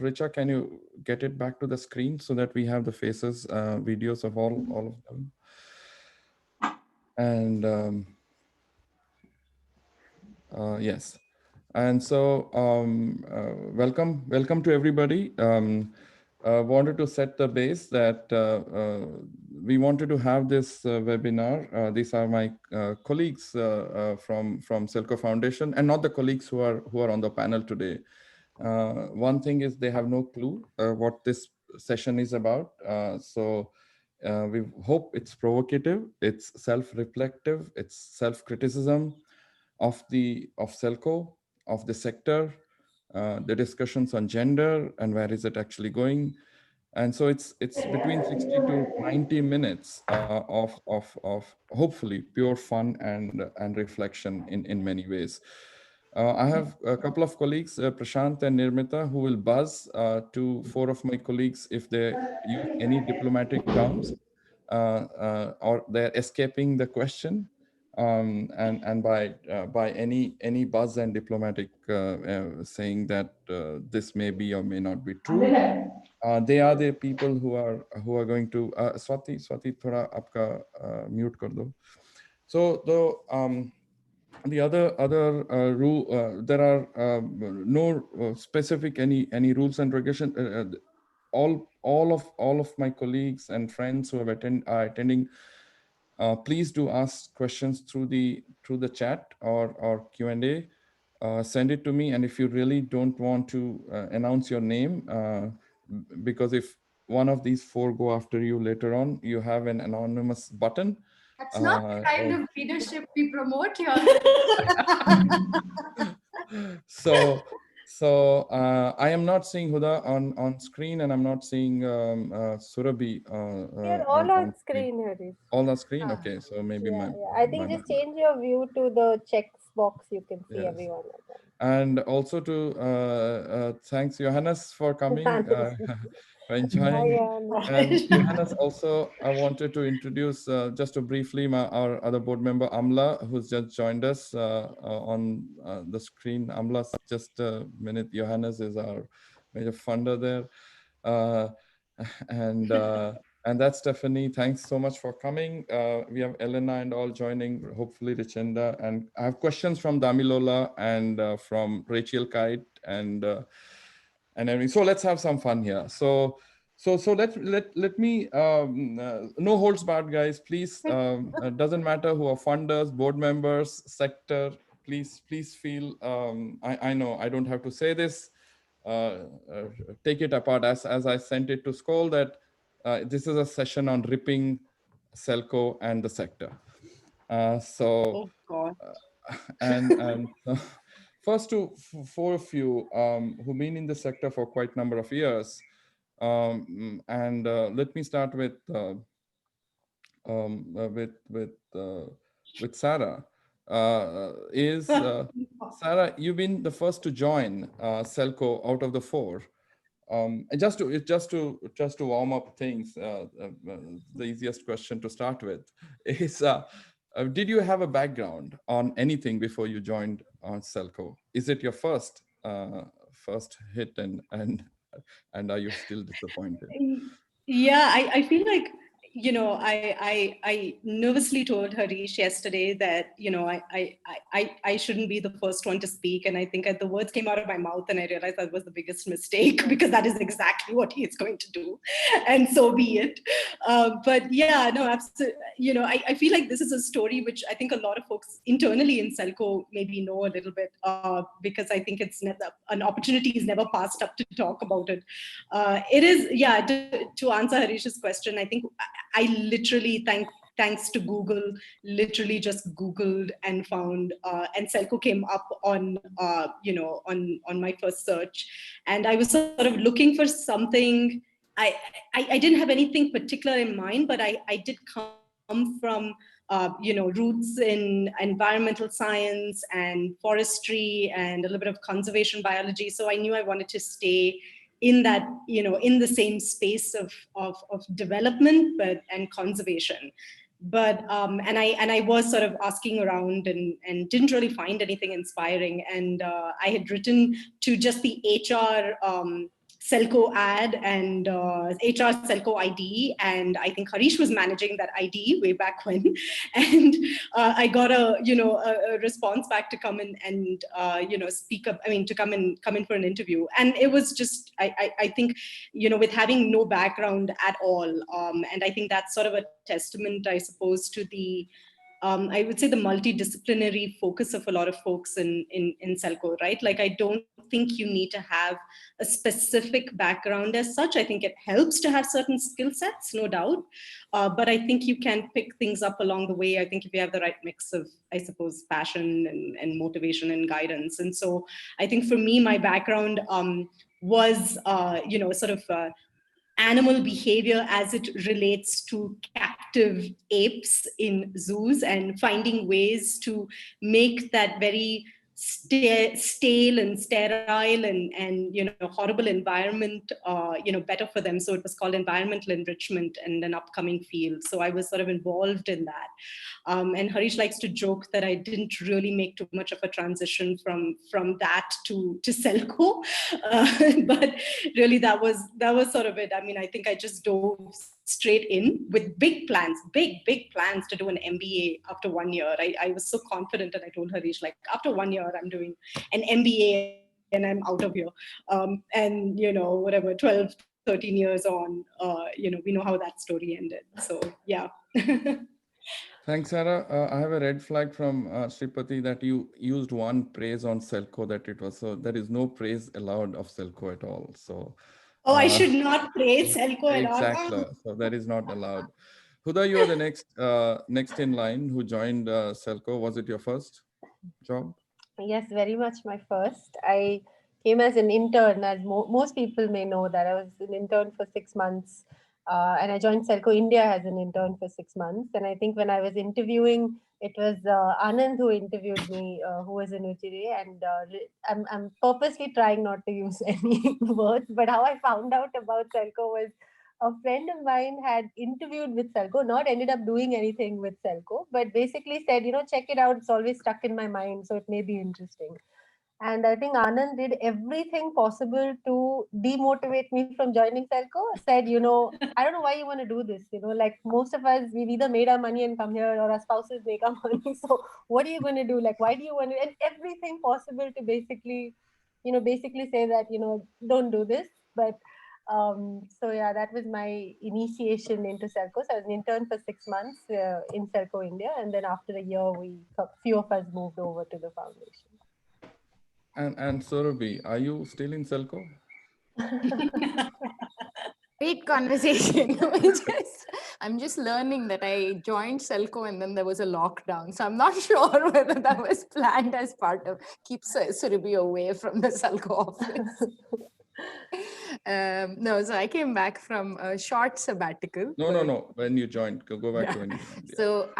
Richa, can you get it back to the screen so that we have the faces, videos of all of them? And yes. And so welcome to everybody. Wanted to set the base that we wanted to have this webinar. These are my colleagues from SELCO Foundation, and not the colleagues who are on the panel today. One thing is they have no clue what this session is about. We hope it's provocative, it's self-reflective, it's self-criticism of SELCO, of the sector, the discussions on gender and where is it actually going. And so it's between 60 to 90 minutes of hopefully pure fun and reflection in many ways. I have a couple of colleagues, Prashant and Nirmita, who will buzz to four of my colleagues if they use any diplomatic terms or they're escaping the question. And by any buzz and diplomatic saying that this may be or may not be true, they are the people who are going to Swati thoda aapka mute kar do. So the other rule, there are no specific any rules and regulations. All of my colleagues and friends who are attending, please do ask questions through the chat or Q&A. Send it to me, and if you really don't want to announce your name, because if one of these four go after you later on, you have an anonymous button. That's not the kind of leadership we promote here. So I am not seeing Huda on screen, and I'm not seeing Surabhi. They're all on screen, Harish. All on screen. Okay, so maybe I think just change your view to the checks box. You can see everyone. And also to thanks Johannes for coming. For enjoying. And Johannes also, I wanted to introduce just to briefly our other board member Amla, who's just joined us on the screen. Amla, just a minute. Johannes is our major funder there, and that's Stephanie. Thanks so much for coming. We have Elena and all joining, hopefully Richenda. And I have questions from Damilola and from Rachel Kite and everything. So let's have some fun here. So let me, no holds barred, guys, please. Doesn't matter who are funders, board members, sector, please feel, I know I don't have to say this, take it apart as I sent it to Skoll that this is a session on ripping SELCO and the sector. First to four of you who've been in the sector for quite a number of years, let me start with Sarah. Sarah, you've been the first to join SELCO out of the four. Just to warm up things, the easiest question to start with is, did you have a background on anything before you joined on SELCO? Is it your first hit, and are you still disappointed? Yeah, I feel like, you know, I nervously told Harish yesterday that, you know, I shouldn't be the first one to speak. And I think the words came out of my mouth and I realized that was the biggest mistake because that is exactly what he is going to do. And so be it. But yeah, no, absolutely. You know, I feel like this is a story which I think a lot of folks internally in SELCO maybe know a little bit because I think it's never, an opportunity is never passed up to talk about it. It is, yeah, to answer Harish's question, I think I literally, thanks to Google, literally just Googled and found, and SELCO came up on, you know, on my first search. And I was sort of looking for something. I didn't have anything particular in mind, but I did come from, you know, roots in environmental science and forestry and a little bit of conservation biology. So I knew I wanted to stay in that, you know, in the same space of development, and conservation. But and I was sort of asking around and didn't really find anything inspiring. And I had written to just the HR SELCO ad and HR SELCO ID, and I think Harish was managing that ID way back when, and I got a response back to come in and speak up. I mean, to come in for an interview, and it was just I think with having no background at all, and I think that's sort of a testament, I suppose, to the I would say the multidisciplinary focus of a lot of folks in SELCO, right? Like, I don't think you need to have a specific background as such. I think it helps to have certain skill sets, no doubt. But I think you can pick things up along the way. I think if you have the right mix of, I suppose, passion and motivation and guidance. And so I think for me, my background was, sort of animal behavior as it relates to captive apes in zoos, and finding ways to make that very stale and sterile and horrible environment better for them. So it was called environmental enrichment, and an upcoming field. So I was sort of involved in that. And Harish likes to joke that I didn't really make too much of a transition from that to SELCO, but really that was sort of it. I mean, I think I just dove straight in with big plans to do an MBA after 1 year. I was so confident, and I told Harish, like, after 1 year I'm doing an MBA and I'm out of here. And whatever, 12, 13 years on, we know how that story ended. So yeah. Thanks, Sarah. I have a red flag from Sripati that you used one praise on SELCO, that it was so there is no praise allowed of SELCO at all. So I should not praise SELCO at all. Exactly. So that is not allowed. Huda, you are the next in line who joined SELCO. Was it your first job? Yes, very much my first. I came as an intern, as most people may know that I was an intern for 6 months. And I joined SELCO India as an intern for 6 months. And I think when I was interviewing, it was Anand who interviewed me, who was in Ujjire. And I'm purposely trying not to use any words, but how I found out about SELCO was a friend of mine had interviewed with SELCO, not ended up doing anything with SELCO, but basically said, check it out. It's always stuck in my mind, so it may be interesting. And I think Anand did everything possible to demotivate me from joining SELCO. Said, I don't know why you want to do this. Like most of us, we've either made our money and come here, or our spouses make our money. So what are you going to do? Like, why do you want to? And everything possible to basically say that, don't do this. But so yeah, that was my initiation into SELCO. So I was an intern for 6 months in SELCO India, and then after a year, few of us moved over to the foundation. And Surabhi, are you still in SELCO? Great conversation. I'm just learning that I joined SELCO and then there was a lockdown. So I'm not sure whether that was planned as part of keep Surabhi away from the SELCO office. No, so I came back from a short sabbatical. No. When you joined, go back to when you joined. Yeah. So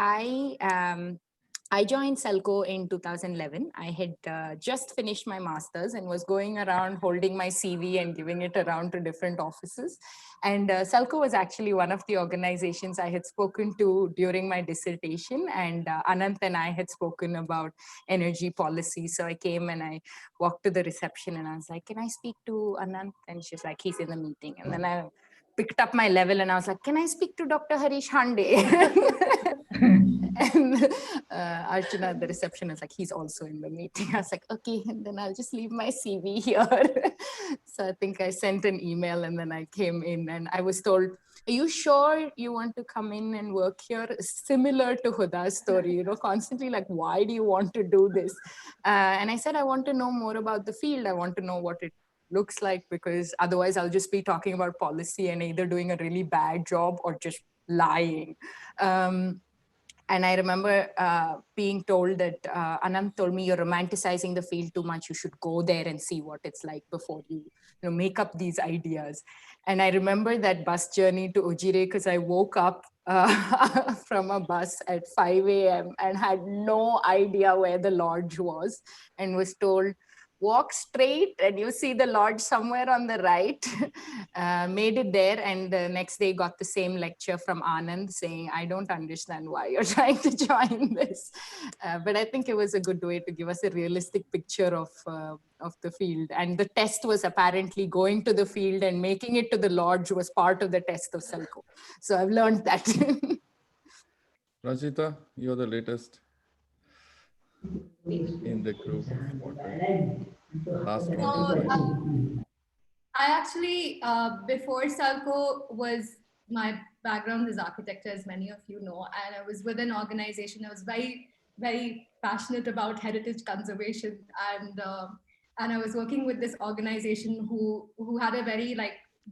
I joined SELCO in 2011. I had just finished my master's and was going around holding my CV and giving it around to different offices. And SELCO was actually one of the organizations I had spoken to during my dissertation. And Anant and I had spoken about energy policy. So I came and I walked to the reception and I was like, can I speak to Anant? And she's like, he's in the meeting. And then I picked up my level and I was like, can I speak to Dr. Harish Hande? And Archana at the reception is like, he's also in the meeting. I was like, okay, and then I'll just leave my CV here. So I think I sent an email and then I came in and I was told, are you sure you want to come in and work here? Similar to Huda's story, constantly like, why do you want to do this? And I said, I want to know more about the field. I want to know what it looks like, because otherwise I'll just be talking about policy and either doing a really bad job or just lying. And I remember being told that Anand told me, you're romanticizing the field too much. You should go there and see what it's like before you make up these ideas. And I remember that bus journey to Ujjire because I woke up from a bus at 5 a.m. and had no idea where the lodge was and was told, walk straight and you see the lodge somewhere on the right. Made it there, and the next day got the same lecture from Anand saying, I don't understand why you're trying to join this. But I think it was a good way to give us a realistic picture of the field. And the test was apparently going to the field and making it to the lodge was part of the test of SELCO. So I've learned that. Rajita, you're the latest in the group. Last one to So, join. I actually, before SELCO was, my background is architecture, as many of you know, and I was with an organization. I was very, very passionate about heritage conservation, and I was working with this organization who had a very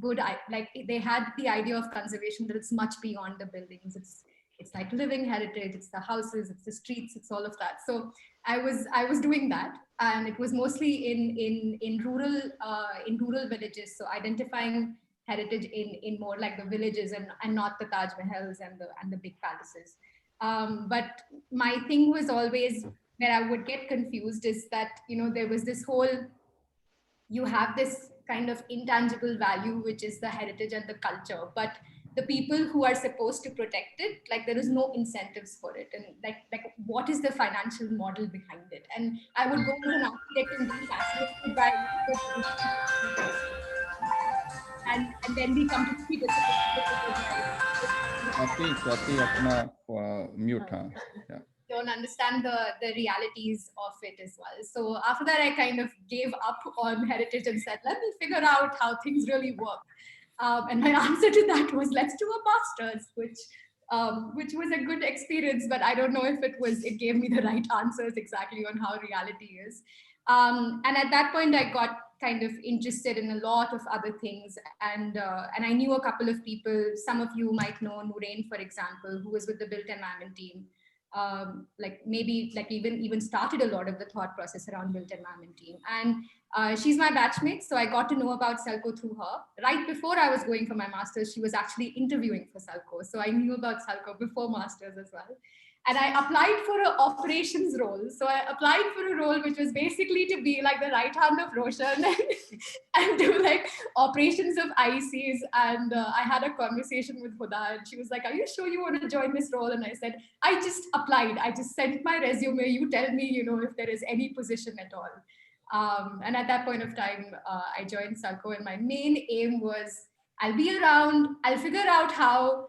good, like they had the idea of conservation that it's much beyond the buildings. It's like living heritage. It's the houses. It's the streets. It's all of that. So I was doing that, and it was mostly in rural villages. So identifying heritage in more like the villages and not the Taj Mahals and the big palaces. But my thing was always where I would get confused is that there was this whole, you have this kind of intangible value, which is the heritage and the culture, but the people who are supposed to protect it, like there is no incentives for it, and like what is the financial model behind it? And I would go as an architect and be fascinated by and then be completely disappointed Swati apna mute ha. Yeah. don't understand the realities of it as well. So after that, I kind of gave up on heritage and said, let me figure out how things really work. And my answer to that was, let's do a master's, which was a good experience, but I don't know if it gave me the right answers exactly on how reality is. And at that point, I got kind of interested in a lot of other things, and I knew a couple of people. Some of you might know Nurain, for example, who was with the Built Environment team. Like maybe like even started a lot of the thought process around Built Environment team, and she's my batchmate, so I got to know about SELCO through her. Right before I was going for my master's, she was actually interviewing for SELCO, so I knew about SELCO before master's as well. And I applied for an operations role. So I applied for a role which was basically to be like the right hand of Roshan and do like operations of ICs. And I had a conversation with Huda, and she was like, are you sure you want to join this role? And I said, I just applied. I just sent my resume. You tell me, if there is any position at all. And at that point of time, I joined SELCO, and my main aim was, I'll be around, I'll figure out how,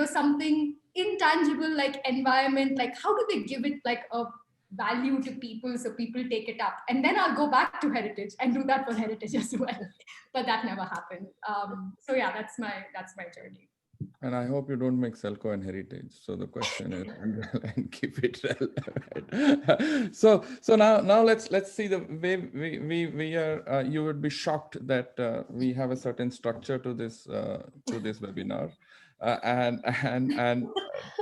something intangible like environment, like how do they give it like a value to people so people take it up, and then I'll go back to heritage and do that for heritage as well. But that never happened. So yeah, that's my journey. And I hope you don't make SELCO and heritage. So the question is, and keep it relevant. So now let's see the way we are. You would be shocked that we have a certain structure to this webinar,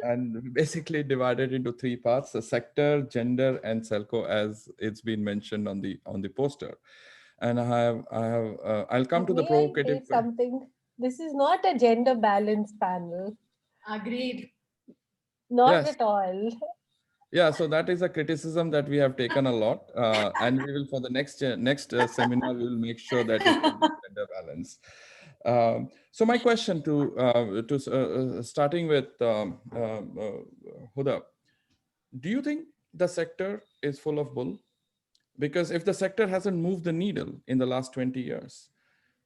and basically divided into three parts: the sector, gender, and SELCO, as it's been mentioned on the poster. And I'll come to the provocative. Something. This is not a gender balance panel. Agreed. Not at all. Yeah, so that is a criticism that we have taken a lot, and we will, for the next seminar, we will make sure that it will be gender balance. So my question starting with Huda, do you think the sector is full of bull? Because if the sector hasn't moved the needle in the last 20 years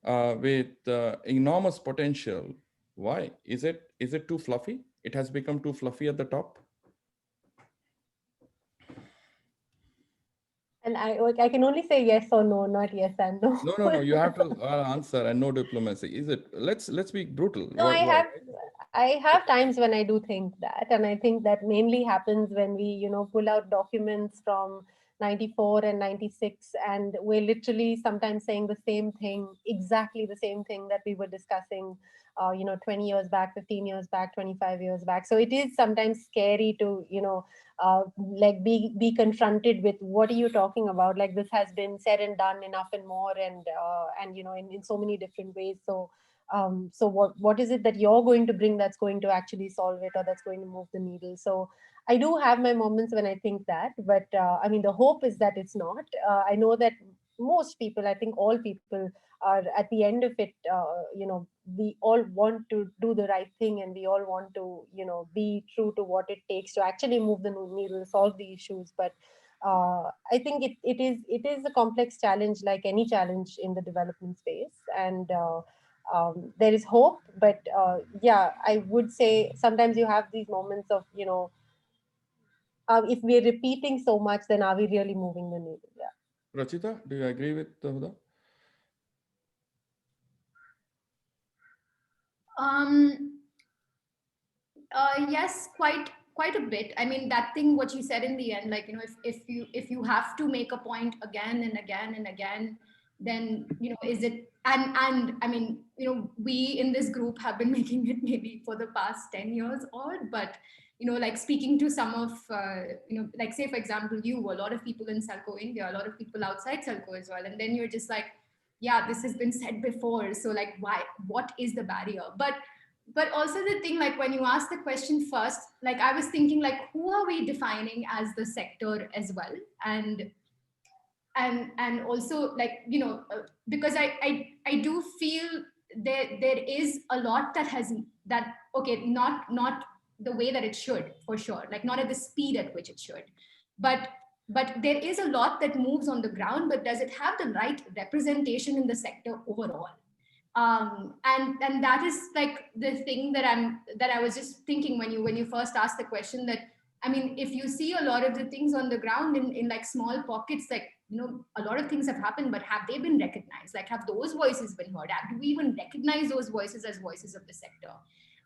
with enormous potential, why? Is it too fluffy? It has become too fluffy at the top? And I can only say yes or no, not yes and no. No. You have to answer, and no diplomacy. Is it? Let's be brutal. No, I have times when I do think that, and I think that mainly happens when we pull out documents from 94 and 96, and we're literally sometimes saying the same thing, exactly the same thing that we were discussing 20 years back, 15 years back, 25 years back. So it is sometimes scary to like be confronted with, what are you talking about? Like, this has been said and done enough and more, and in so many different ways. So so what is it that you're going to bring that's going to actually solve it, or that's going to move the needle? So I do have my moments when I think that, but I mean, the hope is that it's not. I know that most people, I think all people are at the end of it, we all want to do the right thing, and we all want to, be true to what it takes to actually move the needle, solve the issues. But I think it is a complex challenge, like any challenge in the development space, and there is hope. But yeah, I would say sometimes you have these moments of, if we're repeating so much, then are we really moving the needle? Yeah. Rachita, do you agree with Huda? Um, yes, quite a bit. I mean, that thing what you said in the end, like, if you have to make a point again and again and again, then is it, and I mean, we in this group have been making it maybe for the past 10 years odd, but like speaking to some of like, say for example, a lot of people in Selco India, a lot of people outside Selco as well, and then you're just like, yeah, this has been said before, so like, why, what is the barrier? But also the thing, like when you ask the question first, like I was thinking, like, who are we defining as the sector as well? And also, like, because I do feel there is a lot that has, that, okay, not the way that it should, for sure, like not at the speed at which it should, but there is a lot that moves on the ground, but does it have the right representation in the sector overall? And that is like the thing that I was just thinking when you first asked the question, that I mean, if you see a lot of the things on the ground in like small pockets, like, a lot of things have happened, but have they been recognized? Like, have those voices been heard? Do we even recognize those voices as voices of the sector?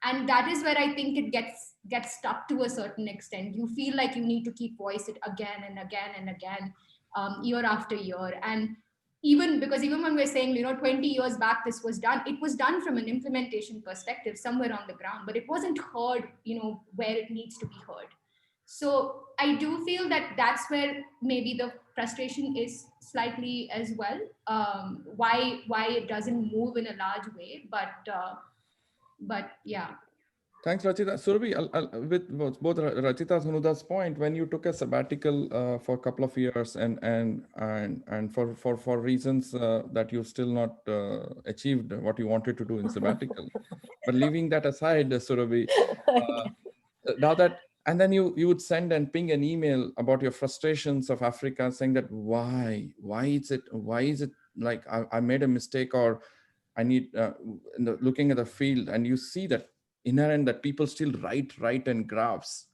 And that is where I think it gets stuck to a certain extent. You feel like you need to keep voice it again and again and again, year after year. And even when we're saying, 20 years back this was done, it was done from an implementation perspective somewhere on the ground, but it wasn't heard, where it needs to be heard. So I do feel that that's where maybe the frustration is slightly as well, why it doesn't move in a large way, but yeah. Thanks, Rachita. Surabhi, with both Rachita's and Huda's point, when you took a sabbatical for a couple of years and for reasons that you still not achieved what you wanted to do in sabbatical, but leaving that aside, Surabhi, now that, and then you would send and ping an email about your frustrations of Africa, saying that why is it like I made a mistake, or I need looking at the field, and you see that inherent that people still write and graphs,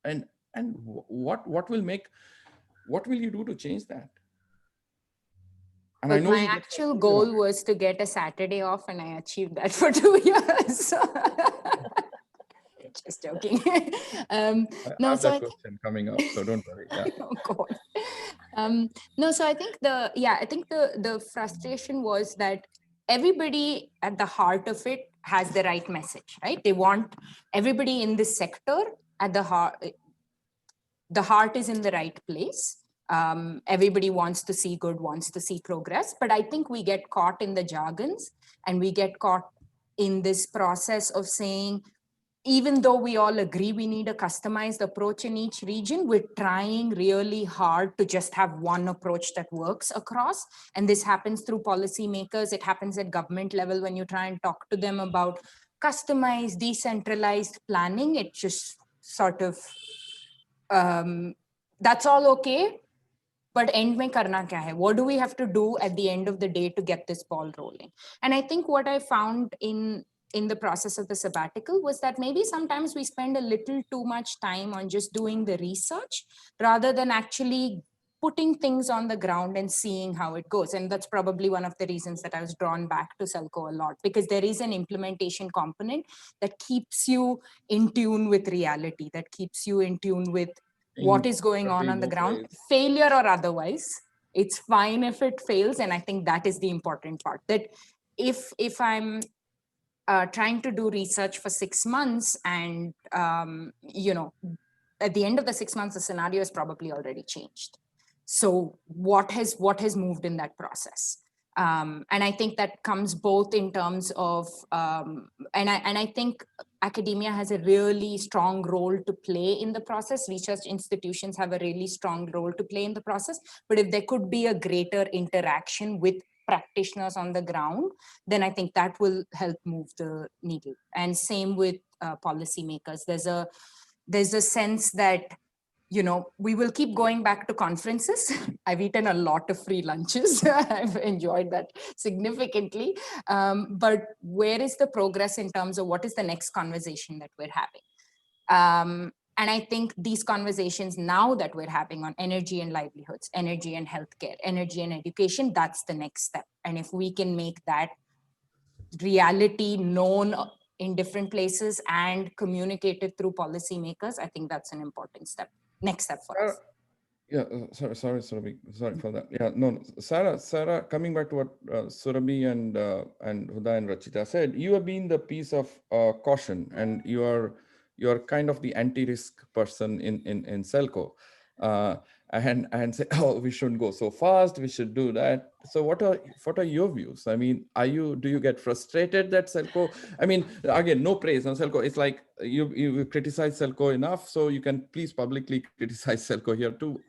and what will you do to change that? And Well, I know my you get actual goal was to get a Saturday off, and I achieved that for 2 years. Just joking. I No, have so that I think, question coming up, so don't worry. Yeah. oh God. No, so I think the frustration was that everybody at the heart of it has the right message, right? They want everybody in this sector at the heart is in the right place. Everybody wants to see good, wants to see progress, but I think we get caught in the jargons, and we get caught in this process of saying, even though we all agree we need a customized approach in each region, we're trying really hard to just have one approach that works across. And this happens through policymakers. It happens at government level when you try and talk to them about customized, decentralized planning. It just sort of, that's all okay, but end mein karna kya hai? What do we have to do at the end of the day to get this ball rolling? And I think what I found in the process of the sabbatical was that maybe sometimes we spend a little too much time on just doing the research rather than actually putting things on the ground and seeing how it goes. And that's probably one of the reasons that I was drawn back to Selco a lot, because there is an implementation component that keeps you in tune with reality, that keeps you in tune with what is going on the ground, failure or otherwise. It's fine if it fails. And I think that is the important part, that if I'm trying to do research for 6 months and, at the end of the 6 months, the scenario is probably already changed. So what has moved in that process? And I think that comes both in terms of, and I think academia has a really strong role to play in the process. Research institutions have a really strong role to play in the process. But if there could be a greater interaction with practitioners on the ground, then I think that will help move the needle. And same with policymakers. There's a sense that, you know, we will keep going back to conferences. I've eaten a lot of free lunches. I've enjoyed that significantly. But where is the progress in terms of what is the next conversation that we're having? And I think these conversations now that we're having on energy and livelihoods, energy and healthcare, energy and education, that's the next step. And if we can make that reality known in different places and communicated through policymakers, I think that's an important step. Next step for us. Yeah, sorry, Surabhi. Sorry for that. Yeah, no, Sarah, coming back to what Surabhi and Huda and Rachita said, you have been the piece of caution, and you are kind of the anti-risk person in SELCO, and say, oh, we shouldn't go so fast, we should do that. So what are your views? I mean, do you get frustrated that SELCO? I mean, again, no praise on SELCO. It's like you criticize SELCO enough, so you can please publicly criticize SELCO here too.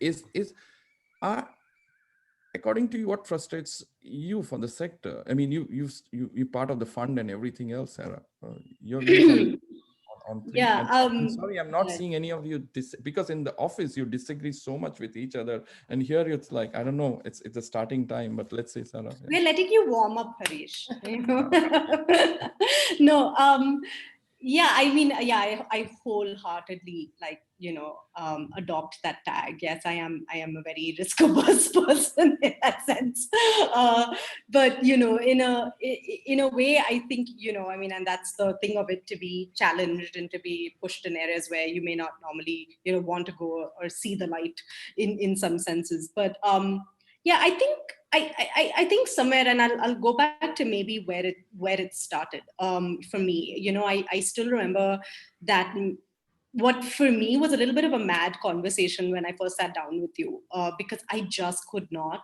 According to you, what frustrates you for the sector? I mean, you part of the fund and everything else, Sarah. Your views on things. Yeah. I'm sorry, I'm not seeing any of you because in the office you disagree so much with each other, and here it's like, I don't know, it's a starting time. But let's say, Sarah. Yeah. We're letting you warm up, Harish. No. Yeah, I mean, yeah, I wholeheartedly adopt that tag. Yes, I am a very risk-averse person in that sense. But in a way, I think I mean, and that's the thing of it, to be challenged and to be pushed in areas where you may not normally want to go or see the light in some senses. But yeah, I think I think somewhere, and I'll go back to maybe where it started for me. I still remember that what for me was a little bit of a mad conversation when I first sat down with you, because I just could not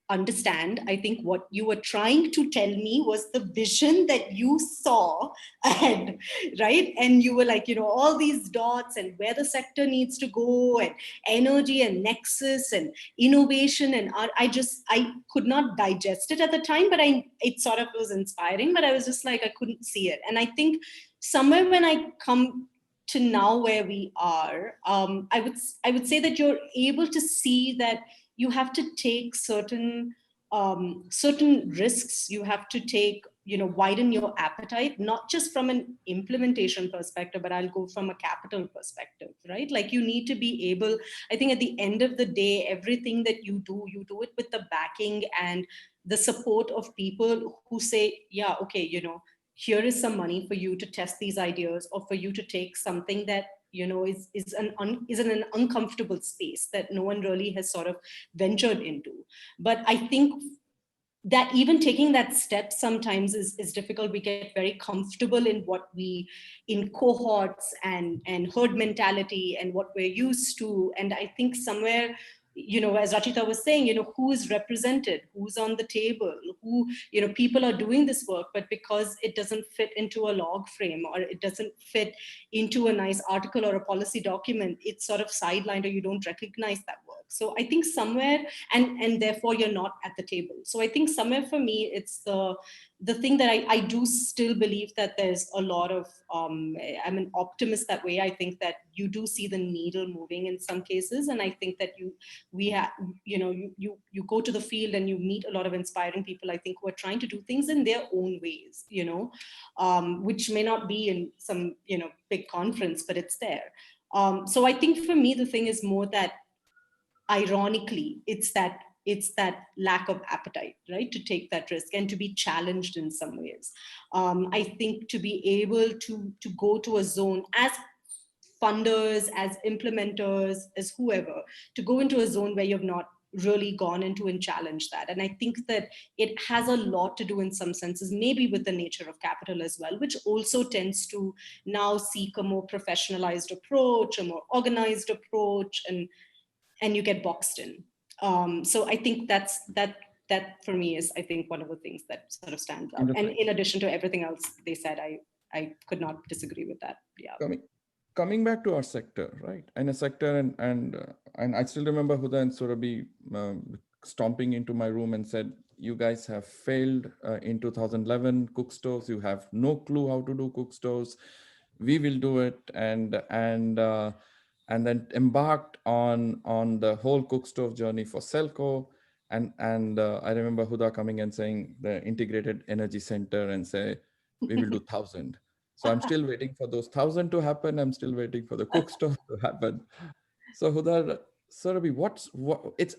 understand. I think what you were trying to tell me was the vision that you saw ahead, right? And you were like, all these dots and where the sector needs to go, and energy and nexus and innovation and art. I could not digest it at the time, but it sort of was inspiring, but I was just like, I couldn't see it. And I think somewhere when I come to now where we are, I would say that you're able to see that you have to take certain risks. You have to take, widen your appetite, not just from an implementation perspective, but I'll go from a capital perspective, right? Like, you need to be able, I think at the end of the day, everything that you do it with the backing and the support of people who say, yeah, okay, here is some money for you to test these ideas, or for you to take something that is in an uncomfortable space that no one really has sort of ventured into. But I think that even taking that step sometimes is difficult. We get very comfortable in what in cohorts and herd mentality and what we're used to. And I think somewhere, as Rachita was saying, who is represented, who's on the table, who, people are doing this work, but because it doesn't fit into a log frame, or it doesn't fit into a nice article or a policy document, it's sort of sidelined, or you don't recognize that work. So I think somewhere, and therefore you're not at the table. So I think somewhere for me, it's the thing that I do still believe that there's a lot of, I'm an optimist that way. I think that you do see the needle moving in some cases. And I think that you go to the field and you meet a lot of inspiring people, I think, who are trying to do things in their own ways, which may not be in some, big conference, but it's there. So I think for me, the thing is more that, ironically, it's that lack of appetite, right, to take that risk and to be challenged in some ways. I think to be able to go to a zone as funders, as implementers, as whoever, to go into a zone where you've not really gone into and challenged that. And I think that it has a lot to do in some senses, maybe with the nature of capital as well, which also tends to now seek a more professionalized approach, a more organized approach, and you get boxed in. So I think that that for me is, I think, one of the things that sort of stands out. And Interesting. in addition to everything else they said, I could not disagree with that. Yeah. Coming back to our sector, right? And a sector, and I still remember Huda and Surabhi stomping into my room and said, "You guys have failed in 2011 cook stoves. You have no clue how to do cook stoves. We will do it." And then embarked on the whole cook stove journey for SELCO. And I remember Huda coming and saying the integrated energy center and say, "We will do 1,000." So I'm still waiting for those 1,000 to happen. I'm still waiting for the cook stove to happen. So Huda, Surabhi, it's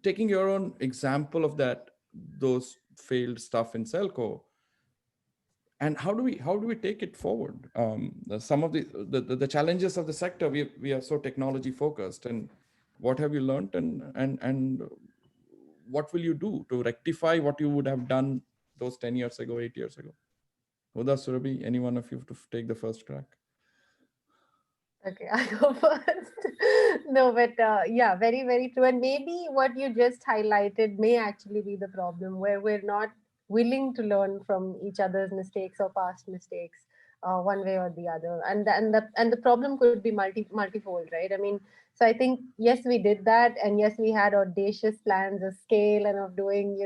taking your own example of those failed stuff in Selco. And how do we take it forward? Some of the challenges of the sector, we are so technology focused, and what have you learned, and what will you do to rectify what you would have done those 10 years ago, 8 years ago? Huda, Surabhi, any one of you to take the first crack? Okay, I go first. No, but yeah, very, very true. And maybe what you just highlighted may actually be the problem, where we're not willing to learn from each other's mistakes or past mistakes, one way or the other. And the problem could be multifold, right? I mean, so I think yes, we did that, and yes, we had audacious plans of scale and of doing,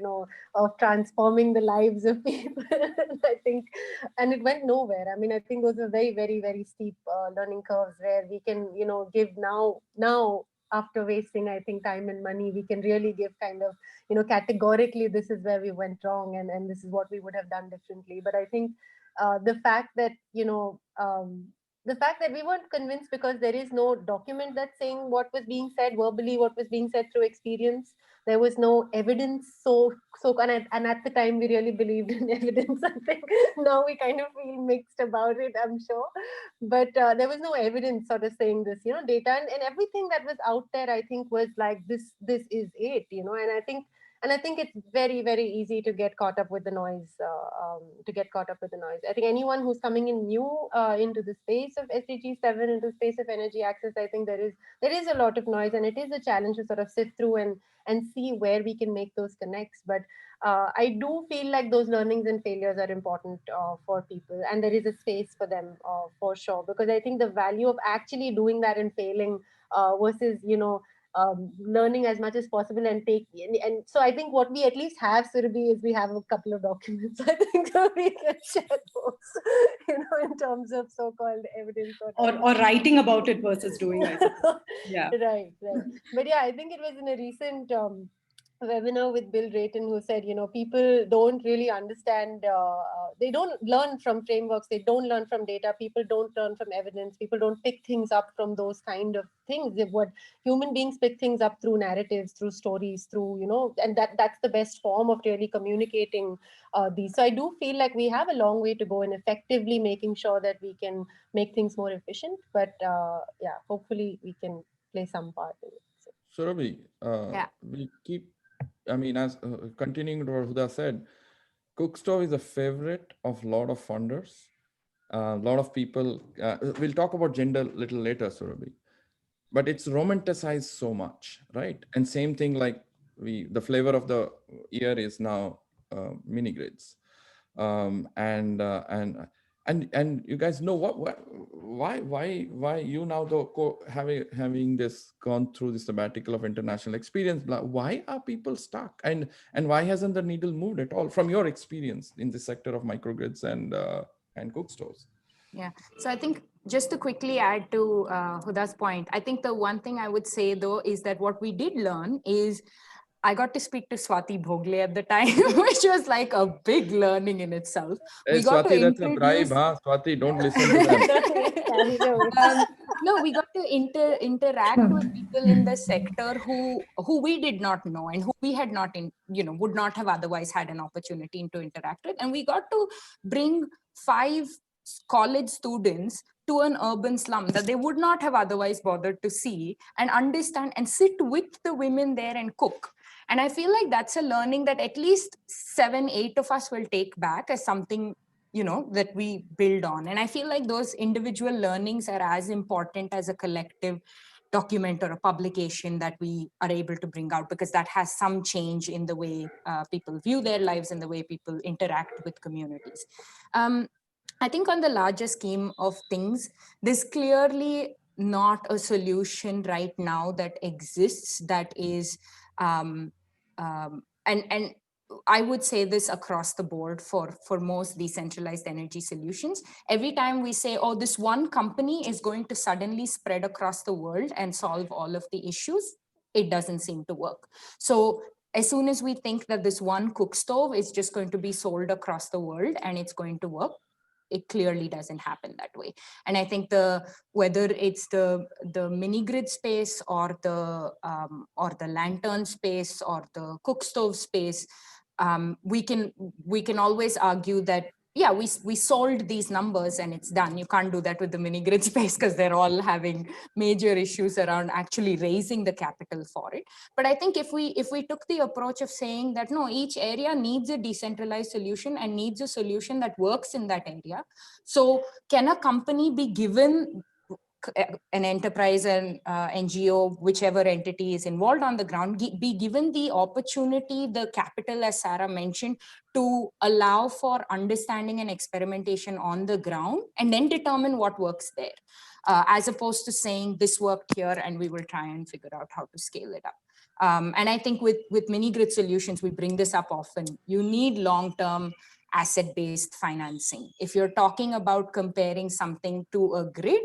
of transforming the lives of people. I think, and it went nowhere. I mean, I think those are very, very, very steep learning curves where we can, give now after wasting, I think, time and money, we can really give kind of, categorically, this is where we went wrong, and this is what we would have done differently. But I think the fact that, the fact that we weren't convinced because there is no document that's saying what was being said verbally, what was being said through experience. There was no evidence. And at the time we really believed in evidence. I think now we kind of feel mixed about it, I'm sure. But there was no evidence sort of saying this, data and everything that was out there, I think, was like, this is it, and I think it's very, very easy to get caught up with the noise. I think anyone who's coming in new into the space of SDG 7, into the space of energy access, I think there is a lot of noise, and it is a challenge to sort of sift through and see where we can make those connects. But I do feel like those learnings and failures are important for people, and there is a space for them for sure, because I think the value of actually doing that and failing versus, learning as much as possible and so I think what we at least have, Surabhi, is we have a couple of documents. I think we can share those, in terms of so-called evidence or writing about it versus doing it. Yeah. Right. But yeah, I think it was in a recent webinar with Bill Drayton, who said, people don't really understand, they don't learn from frameworks, they don't learn from data, people don't learn from evidence, people don't pick things up from those kind of things. What human beings pick things up through narratives, through stories, through, and that's the best form of really communicating these. So I do feel like we have a long way to go in effectively making sure that we can make things more efficient, but yeah, hopefully we can play some part in it. So. Surabhi, we keep, as continuing to what Huda said, Cookstove is a favorite of a lot of funders. A lot of people, we'll talk about gender a little later, Surabhi, but it's romanticized so much, right? And same thing, like the flavor of the year is now mini grids. And you guys know why you now though having this gone through this sabbatical of international experience, why are people stuck, and why hasn't the needle moved at all from your experience in the sector of microgrids and cook stores? Yeah, so I think just to quickly add to Huda's point, I think the one thing I would say though is that what we did learn is I got to speak to Swati Bhogle at the time, which was like a big learning in itself. Hey, we got Swati, to that's a bribe, huh? Swati, don't listen to them. No, we got to interact with people in the sector who we did not know and who we had not, would not have otherwise had an opportunity to interact with. And we got to bring 5 college students to an urban slum that they would not have otherwise bothered to see and understand and sit with the women there and cook. And I feel like that's a learning that at least 7, 8 of us will take back as something, that we build on. And I feel like those individual learnings are as important as a collective document or a publication that we are able to bring out, because that has some change in the way people view their lives and the way people interact with communities. I think on the larger scheme of things, there's clearly not a solution right now that exists that is, and I would say this across the board for most decentralized energy solutions. Every time we say, oh, this one company is going to suddenly spread across the world and solve all of the issues, it doesn't seem to work. So as soon as we think that this one cook stove is just going to be sold across the world and it's going to work, it clearly doesn't happen that way. And I think whether it's the mini grid space or the lantern space or the cook stove space, we can always argue that, yeah, we sold these numbers and it's done. You can't do that with the mini grid space because they're all having major issues around actually raising the capital for it. But I think if we took the approach of saying that, no, each area needs a decentralized solution and needs a solution that works in that area. So can a company be given, an enterprise and NGO, whichever entity is involved on the ground, be given the opportunity, the capital, as Sarah mentioned, to allow for understanding and experimentation on the ground and then determine what works there, as opposed to saying this worked here and we will try and figure out how to scale it up. And I think with mini grid solutions, we bring this up often. You need long-term asset-based financing. If you're talking about comparing something to a grid,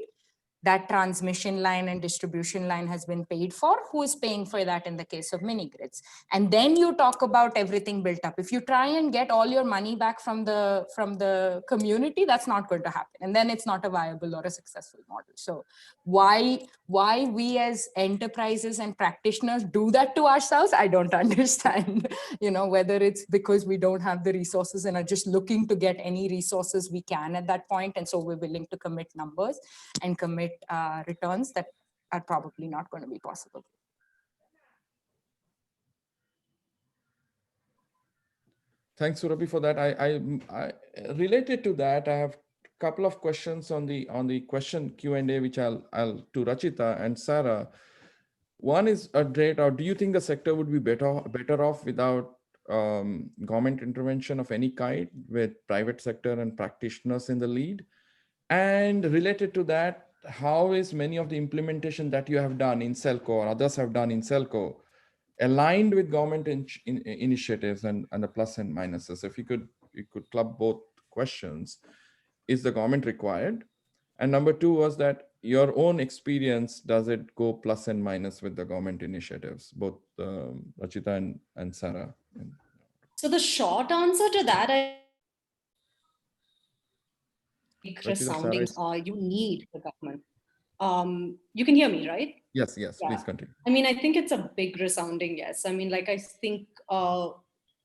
that transmission line and distribution line has been paid for. Who is paying for that in the case of mini grids? And then you talk about everything built up. If you try and get all your money back from the community, that's not going to happen. And then it's not a viable or a successful model. So why we as enterprises and practitioners do that to ourselves, I don't understand. Whether it's because we don't have the resources and are just looking to get any resources we can at that point, and so we're willing to commit numbers and commit returns that are probably not going to be possible. Thanks, Surabhi, for that. I related to that, I have a couple of questions on the question Q&A, which I'll to Rachita and Sarah. One is do you think the sector would be better off without government intervention of any kind, with private sector and practitioners in the lead? And related to that, how is many of the implementation that you have done in SELCO or others have done in SELCO aligned with government initiatives and the plus and minuses? If you could club both questions. Is the government required? And number two was that your own experience, does it go plus and minus with the government initiatives, both Rachita and Sarah? So the short answer to that, resounding, you need the government. You can hear me, right? Yes, Yeah. Please continue. I mean, I think it's a big resounding yes. I mean, like, I think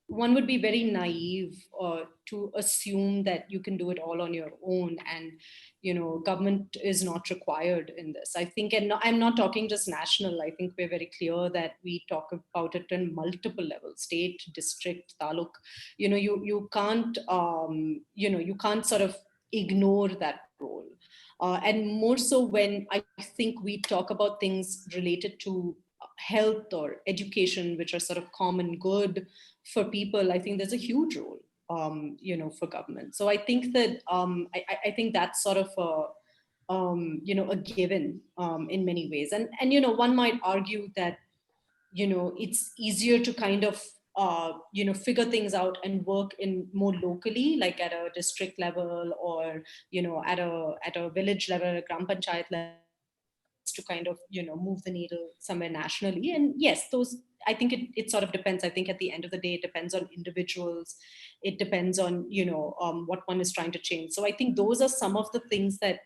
one would be very naive to assume that you can do it all on your own, and government is not required in this. I think, and I'm not talking just national. I think we're very clear that we talk about it in multiple levels: state, district, taluk. You can't you can't sort of ignore that role. And more so when I think we talk about things related to health or education, which are sort of common good for people, I think there's a huge role, for government. So I think that I think that's sort of a given in many ways. And one might argue that it's easier to kind of figure things out and work in more locally, like at a district level, or at a village level, a gram panchayat level, to kind of move the needle somewhere nationally. And yes, those, I think it sort of depends. I think at the end of the day, it depends on individuals. It depends on what one is trying to change. So I think those are some of the things that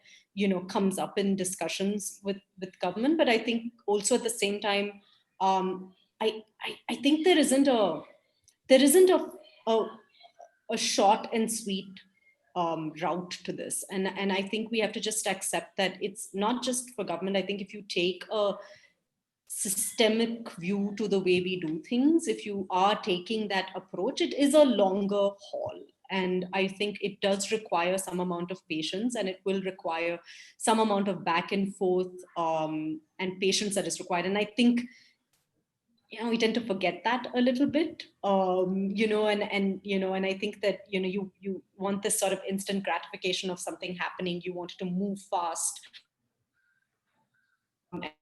comes up in discussions with government. But I think also at the same time, I think there isn't a short and sweet route to this, and I think we have to just accept that it's not just for government. I think if you take a systemic view to the way we do things, if you are taking that approach, it is a longer haul. And I think it does require some amount of patience, and it will require some amount of back and forth and patience that is required. And I think, we tend to forget that a little bit, and I think that, you want this sort of instant gratification of something happening. You want it to move fast. I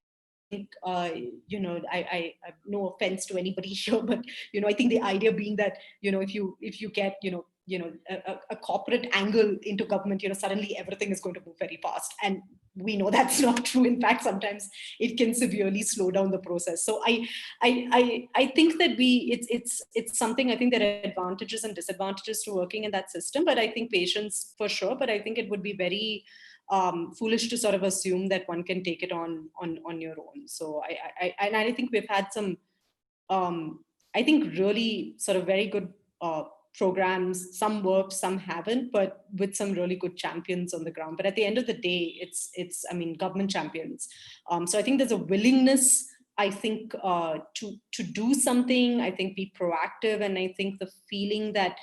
have no offense to anybody here, but I think the idea being that if you get a corporate angle into government, suddenly everything is going to move very fast, and we know that's not true. In fact, sometimes it can severely slow down the process. So I think that it's something. I think there are advantages and disadvantages to working in that system, but I think patience for sure. But I think it would be very foolish to sort of assume that one can take it on your own. So I think we've had some, I think really sort of very good programs. Some worked, some haven't, but with some really good champions on the ground. But at the end of the day, it's government champions. So I think there's a willingness, I think, to do something. I think be proactive, and I think the feeling that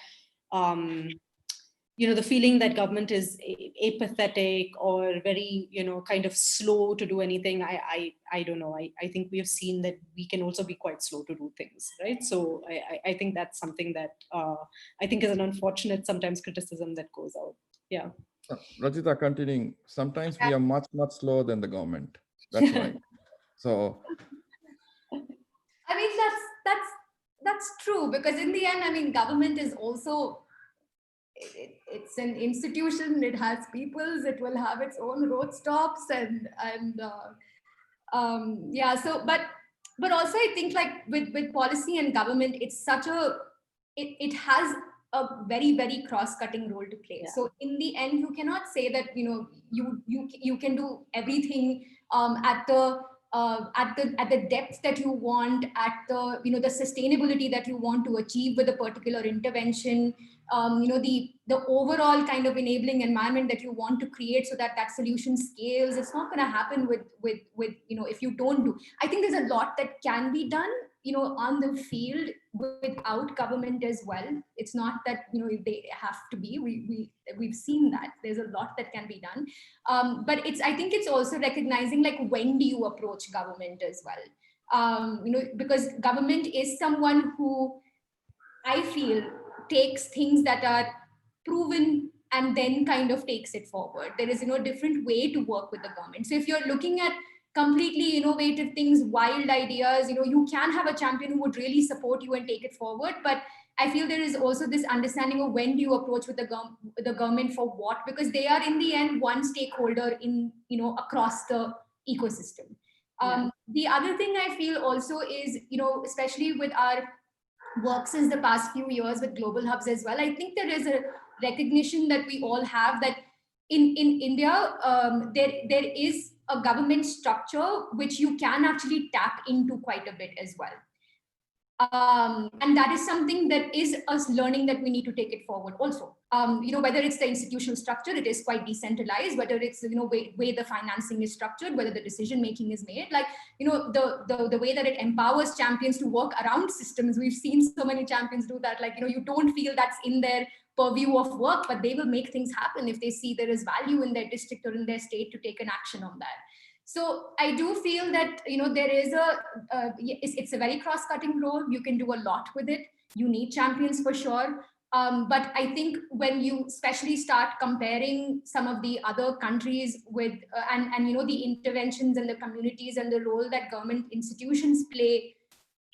the feeling that government is apathetic or very, kind of slow to do anything. I don't know. I think we have seen that we can also be quite slow to do things, right? So I think that's something that I think is an unfortunate sometimes criticism that goes out. Yeah. Rachita, continuing, sometimes we are much, much slower than the government. That's right. So. I mean, that's true, because in the end, government is also, it's an institution. It has peoples. It will have its own road stops, and yeah. So, but also I think, like, with policy and government, it's such a, it has a very, very cross-cutting role to play. Yeah. So in the end, you cannot say that you can do everything at the depth that you want, at the the sustainability that you want to achieve with a particular intervention, the overall kind of enabling environment that you want to create so that that solution scales. It's not going to happen with if you don't do. I think there's a lot that can be done on the field without government as well. It's not that they have to be. We've seen that there's a lot that can be done, but I think it's also recognizing, like, when do you approach government as well, because government is someone who, I feel, takes things that are proven and then kind of takes it forward. There is a different way to work with the government. So if you're looking at completely innovative things, wild ideas, you can have a champion who would really support you and take it forward. But I feel there is also this understanding of when do you approach with the government for what, because they are in the end one stakeholder in across the ecosystem. The other thing I feel also is, especially with our work since the past few years with global hubs as well, I think there is a recognition that we all have that in India, there is a government structure which you can actually tap into quite a bit as well. And that is something that is us learning that we need to take it forward also. Whether it's the institutional structure, it is quite decentralized, whether it's, way the financing is structured, whether the decision making is made, like, the way that it empowers champions to work around systems. We've seen so many champions do that. Like, you don't feel that's in their purview of work, but they will make things happen if they see there is value in their district or in their state to take an action on that. So I do feel that, there is it's a very cross-cutting role. You can do a lot with it. You need champions for sure. But I think when you especially start comparing some of the other countries with, and the interventions and the communities and the role that government institutions play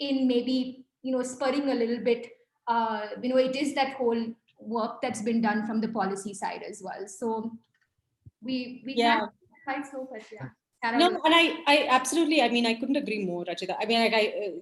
in maybe, spurring a little bit, it is that whole work that's been done from the policy side as well. So we can quite slow, but yeah. No, and I absolutely, I couldn't agree more, Rachita.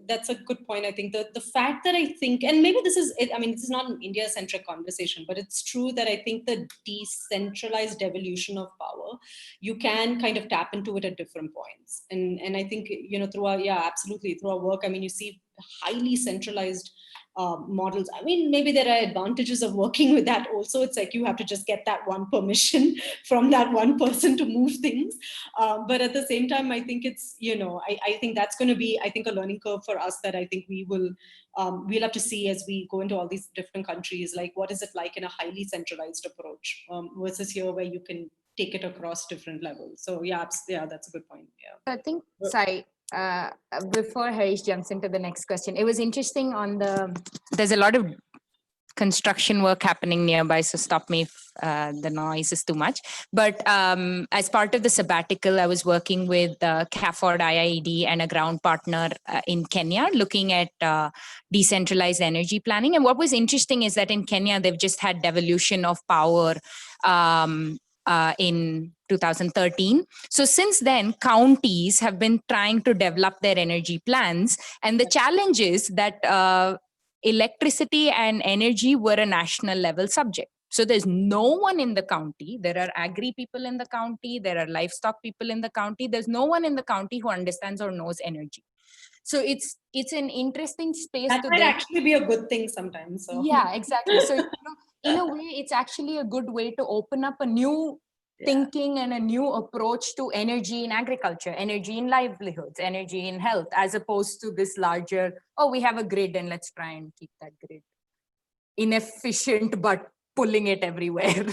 That's a good point. I think the fact that I think, and maybe this is it, this is not an India-centric conversation, but it's true that I think the decentralized evolution of power, you can kind of tap into it at different points. And I think, through our, absolutely, through our work, you see highly centralized models. I mean, maybe there are advantages of working with that also. It's like you have to just get that one permission from that one person to move things. But at the same time, I think it's, I think that's going to be, I think, a learning curve for us that I think we'll have to see as we go into all these different countries, like what is it like in a highly centralized approach versus here where you can take it across different levels. So yeah, that's a good point. Yeah. I think, sorry, before Harish jumps into the next question, it was interesting there's a lot of construction work happening nearby, so stop me if the noise is too much. But as part of the sabbatical, I was working with CAFORD IIED and a ground partner in Kenya, looking at decentralized energy planning. And what was interesting is that in Kenya, they've just had devolution of power in 2013. So since then, counties have been trying to develop their energy plans. And the challenge is that electricity and energy were a national level subject. So there's no one in the county. There are agri people in the county. There are livestock people in the county. There's no one in the county who understands or knows energy. So it's an interesting space. That might actually be a good thing sometimes. So. Yeah, exactly. So in a way, it's actually a good way to open up a new thinking and a new approach to energy in agriculture, energy in livelihoods, energy in health, as opposed to this larger, we have a grid and let's try and keep that grid inefficient, but pulling it everywhere.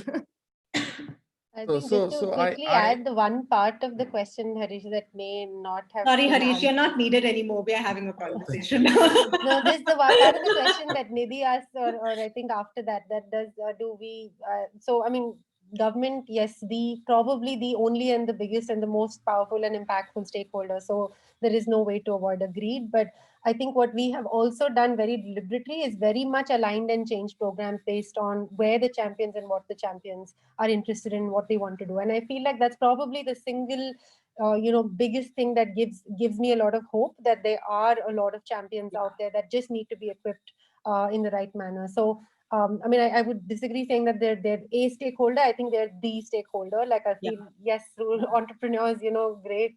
I think just to quickly add the one part of the question, Harish, that may not have. Sorry, Harish, you're not needed anymore. We are having a conversation. No, this is the one part of the question that Nidhi asked, or I think after that does do we? So I mean, government, yes, probably the only and the biggest and the most powerful and impactful stakeholder. So there is no way to avoid a greed. But I think what we have also done very deliberately is very much aligned and changed programs based on where the champions and what the champions are interested in, what they want to do. And I feel like that's probably the single biggest thing that gives me a lot of hope, that there are a lot of champions out there that just need to be equipped in the right manner. So I mean, I would disagree saying that they're a stakeholder. I think they're the stakeholder. Like I feel, yes, through entrepreneurs, great,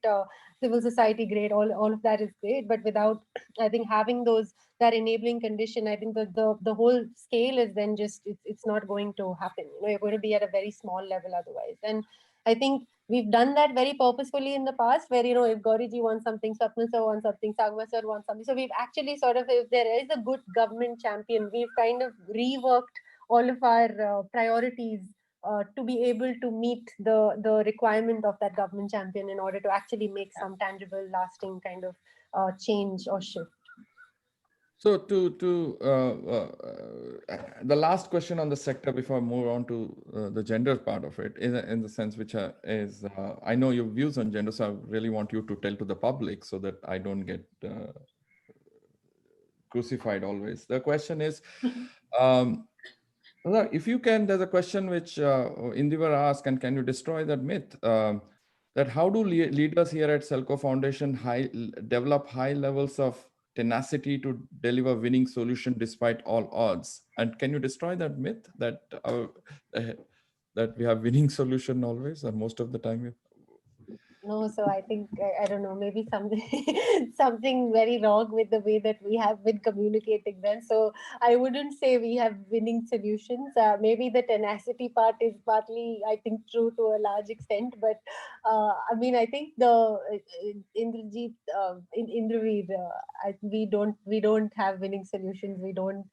civil society, great, all of that is great. But without, I think, having that enabling condition, I think the whole scale is then just, it's not going to happen. You're going to be at a very small level otherwise. And I think we've done that very purposefully in the past, where, if Gauriji wants something, Swapnil sir wants something, Sagwa sir wants something. So we've actually sort of, if there is a good government champion, we've kind of reworked all of our priorities to be able to meet the requirement of that government champion in order to actually make some tangible, lasting kind of change or shift. So the last question on the sector before I move on to the gender part of it, in the sense which is, I know your views on gender, so I really want you to tell to the public so that I don't get crucified always. The question is, if you can, there's a question which Indivar asked, and can you destroy that myth? That how do leaders here at SELCO Foundation develop high levels of tenacity to deliver winning solution despite all odds? And can you destroy that myth that that we have winning solution always, or most of the time? No, so I think, I don't know, maybe something very wrong with the way that we have been communicating then. So I wouldn't say we have winning solutions. Maybe the tenacity part is partly, I think, true to a large extent. But I mean, I think the Indrajit, Indraveer, we don't have winning solutions. We don't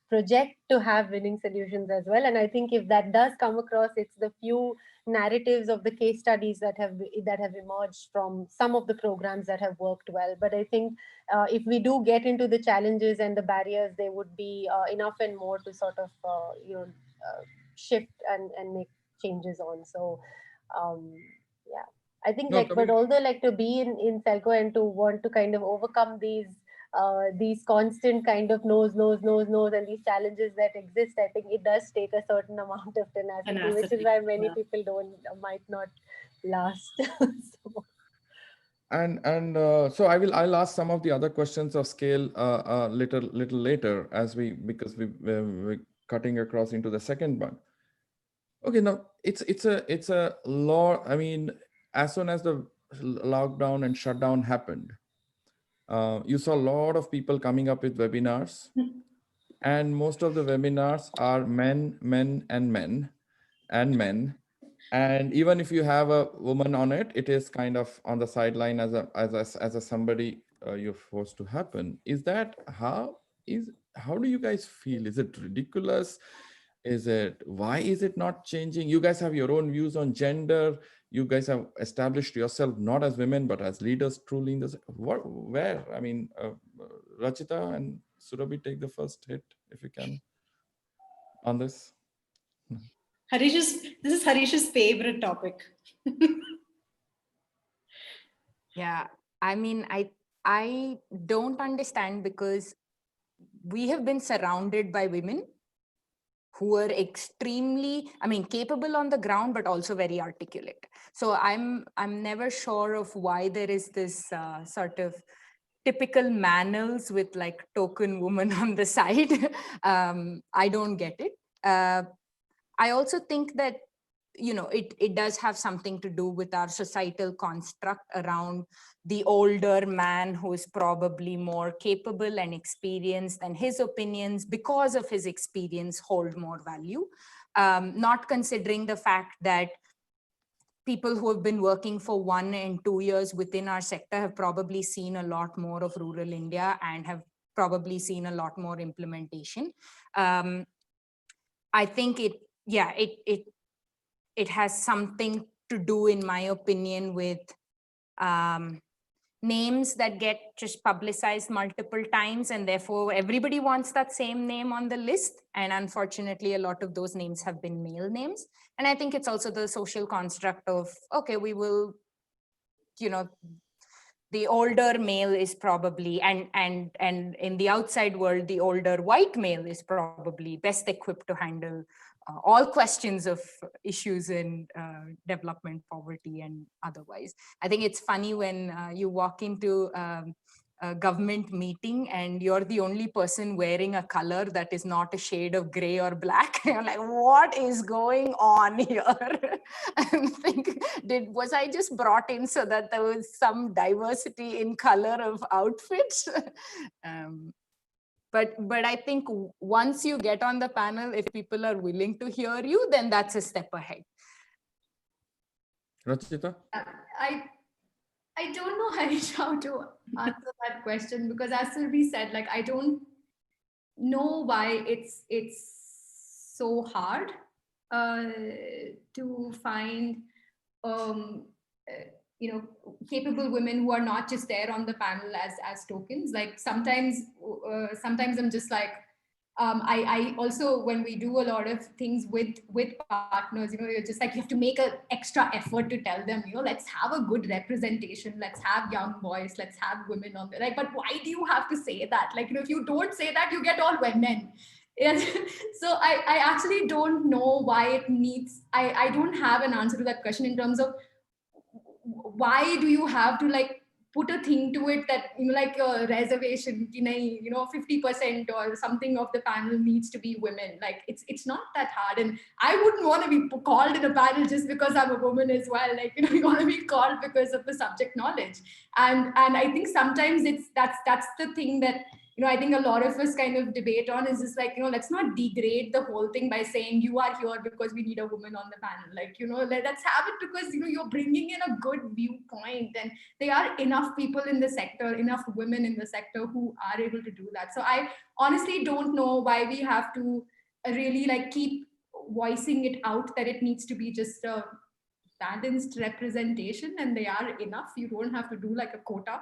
project to have winning solutions as well. And I think if that does come across, it's the few narratives of the case studies that have emerged from some of the programs that have worked well. But I think if we do get into the challenges and the barriers, there would be enough and more to sort of shift and make changes on. So yeah, I think but although to be in SELCO and to want to kind of overcome these constant kind of no's, and these challenges that exist, I think it does take a certain amount of tenacity, which is why many people might not last. So. And so I'll ask some of the other questions of scale little later, because we're cutting across into the second one. Okay, now it's a law. I mean, as soon as the lockdown and shutdown happened, You saw a lot of people coming up with webinars, and most of the webinars are men, men, and men, and men. And even if you have a woman on it, it is kind of on the sideline as a somebody you're forced to happen. Is that how do you guys feel? Is it ridiculous? Why is it not changing? You guys have your own views on gender. You guys have established yourself not as women, but as leaders, true leaders. Where? I mean, Rachita and Surabhi, take the first hit if you can on this. This is Harish's favorite topic. Yeah, I mean, I don't understand, because we have been surrounded by women who are extremely, I mean, capable on the ground, but also very articulate. So I'm never sure of why there is this sort of typical manuals with like token woman on the side. I don't get it. I also think that, you know, it does have something to do with our societal construct around the older man who is probably more capable and experienced, and his opinions, because of his experience, hold more value. Not considering the fact that people who have been working for 1 and 2 years within our sector have probably seen a lot more of rural India and have probably seen a lot more implementation. I think it has something to do, in my opinion, with names that get just publicized multiple times, and therefore everybody wants that same name on the list. And unfortunately, a lot of those names have been male names. And I think it's also the social construct of, okay, we will, you know, the older male is probably, and in the outside world, the older white male is probably best equipped to handle all questions of issues in development, poverty, and otherwise. I think it's funny when you walk into a government meeting and you're the only person wearing a color that is not a shade of gray or black. You're like, what is going on here? I think, was I just brought in so that there was some diversity in color of outfits? But I think once you get on the panel, if people are willing to hear you, then that's a step ahead. Rachita? I don't know, Harish, how to answer that question, because as Surabhi said, like, I don't know why it's so hard to find you know, capable women who are not just there on the panel as tokens. Like sometimes I'm just like, I also, when we do a lot of things with partners, you know, you're just like, you have to make an extra effort to tell them, you know, let's have a good representation, let's have young boys, let's have women on there. Like, but why do you have to say that? Like, you know, if you don't say that, you get all women. Yes. So I actually don't know why it needs, I don't have an answer to that question in terms of why do you have to like put a thing to it that, you know, like a reservation, you know, 50% or something of the panel needs to be women. Like it's not that hard. And I wouldn't want to be called in a panel just because I'm a woman as well. Like, you know, you want to be called because of the subject knowledge. And I think sometimes that's the thing that, you know, I think a lot of us kind of debate on, is just like, you know, let's not degrade the whole thing by saying you are here because we need a woman on the panel. Like, you know, let's have it because, you know, you're bringing in a good viewpoint, and there are enough people in the sector, enough women in the sector who are able to do that. So I honestly don't know why we have to really like keep voicing it out that it needs to be just a balanced representation, and they are enough. You don't have to do like a quota.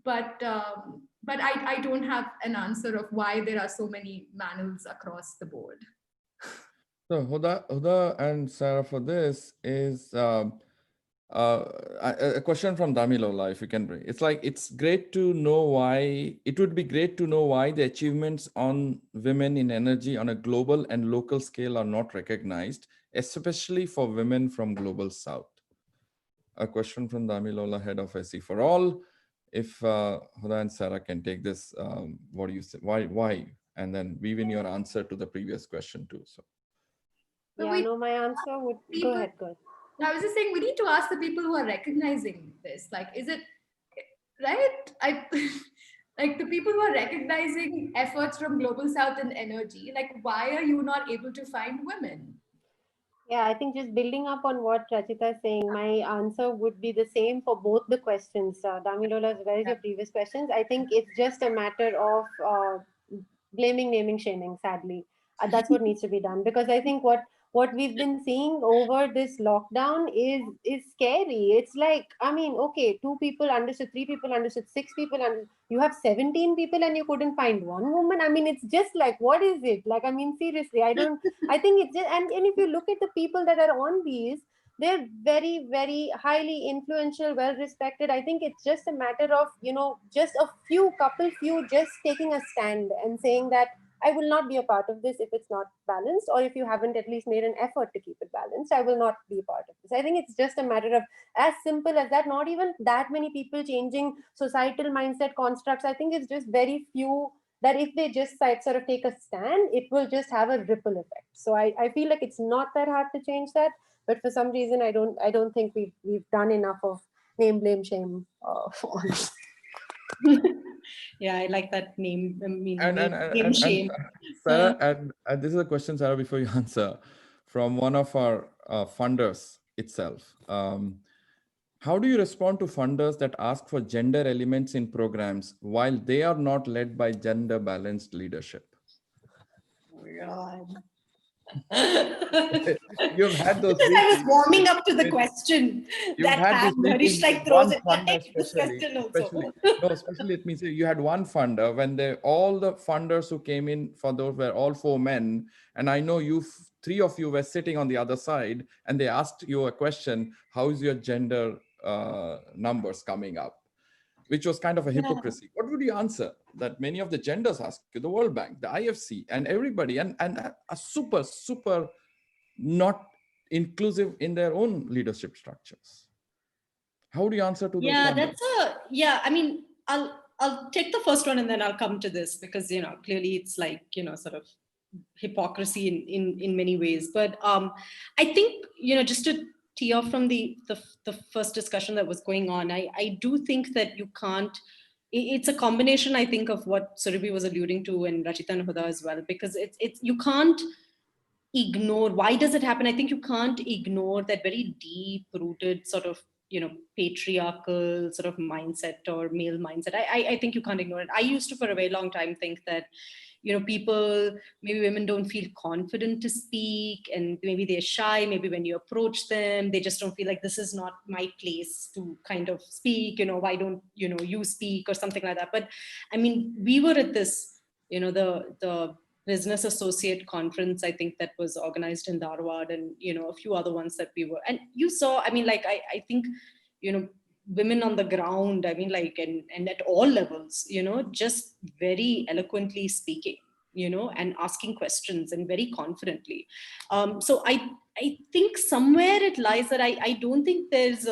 But I don't have an answer of why there are so many manuals across the board. So Huda and Sarah, for this is a question from Damilola, if you can bring. It's like, it would be great to know why the achievements on women in energy on a global and local scale are not recognized, especially for women from Global South. A question from Damilola, head of SE for All. If Huda and Sarah can take this, what do you say? Why? And then weave in your answer to the previous question too. So. Yeah, no, my answer would, go ahead. I was just saying, we need to ask the people who are recognizing this. Like, is it right? Like the people who are recognizing efforts from Global South and energy, like why are you not able to find women? Yeah, I think just building up on what Rachita is saying, my answer would be the same for both the questions. Damilola, as well as your previous questions. I think it's just a matter of blaming, naming, shaming, sadly. That's what needs to be done. Because I think what we've been seeing over this lockdown is scary. It's like, I mean, okay, 2 people understood, 3 people understood, 6 people understood. You have 17 people and you couldn't find one woman. I mean, it's just like, what is it? Like, I mean, seriously, I think it's just, and if you look at the people that are on these, they're very, very highly influential, well respected. I think it's just a matter of, just a few just taking a stand and saying that I will not be a part of this if it's not balanced, or if you haven't at least made an effort to keep it balanced, I will not be a part of this. I think it's just a matter of as simple as that, not even that many people changing societal mindset constructs. I think it's just very few that if they just sort of take a stand, it will just have a ripple effect. So I feel like it's not that hard to change that, but for some reason I don't think we've done enough of name, blame, shame on this. Yeah, I like that name. I mean, name And shame. Sarah, and this is a question, Sarah, before you answer, from one of our funders itself. How do you respond to funders that ask for gender elements in programs while they are not led by gender balanced leadership? God. You've had those Because I was meetings warming up to the question you've that had this Harish meeting with like throws one it funder, back, this question especially also. no, especially it means you had one funder when all the funders who came in for those were all 4 men, and I know three of you were sitting on the other side, and they asked you a question: how is your gender numbers coming up? Which was kind of a hypocrisy. What would you answer? That many of the genders ask you, the World Bank, the IFC, and everybody, and are super not inclusive in their own leadership structures. How do you answer to those funders? I mean, I'll take the first one and then I'll come to this, because clearly it's like sort of hypocrisy in many ways. But I think just to tee off from the first discussion that was going on, I do think that you can't. It's a combination, I think, of what Surabhi was alluding to, and Rachita and Huda as well, because it's you can't ignore. Why does it happen? I think you can't ignore that very deep rooted sort of patriarchal sort of mindset or male mindset. I think you can't ignore it. I used to for a very long time think that people, maybe women don't feel confident to speak, and maybe they're shy. Maybe when you approach them, they just don't feel like, this is not my place to kind of speak, why don't you speak, or something like that. But I mean, we were at this the business associate conference, I think, that was organized in Dharwad, and a few other ones that we were, and you saw, I mean, like I think women on the ground, I mean, like, and at all levels, just very eloquently speaking, and asking questions, and very confidently. So I think somewhere it lies that I don't think there's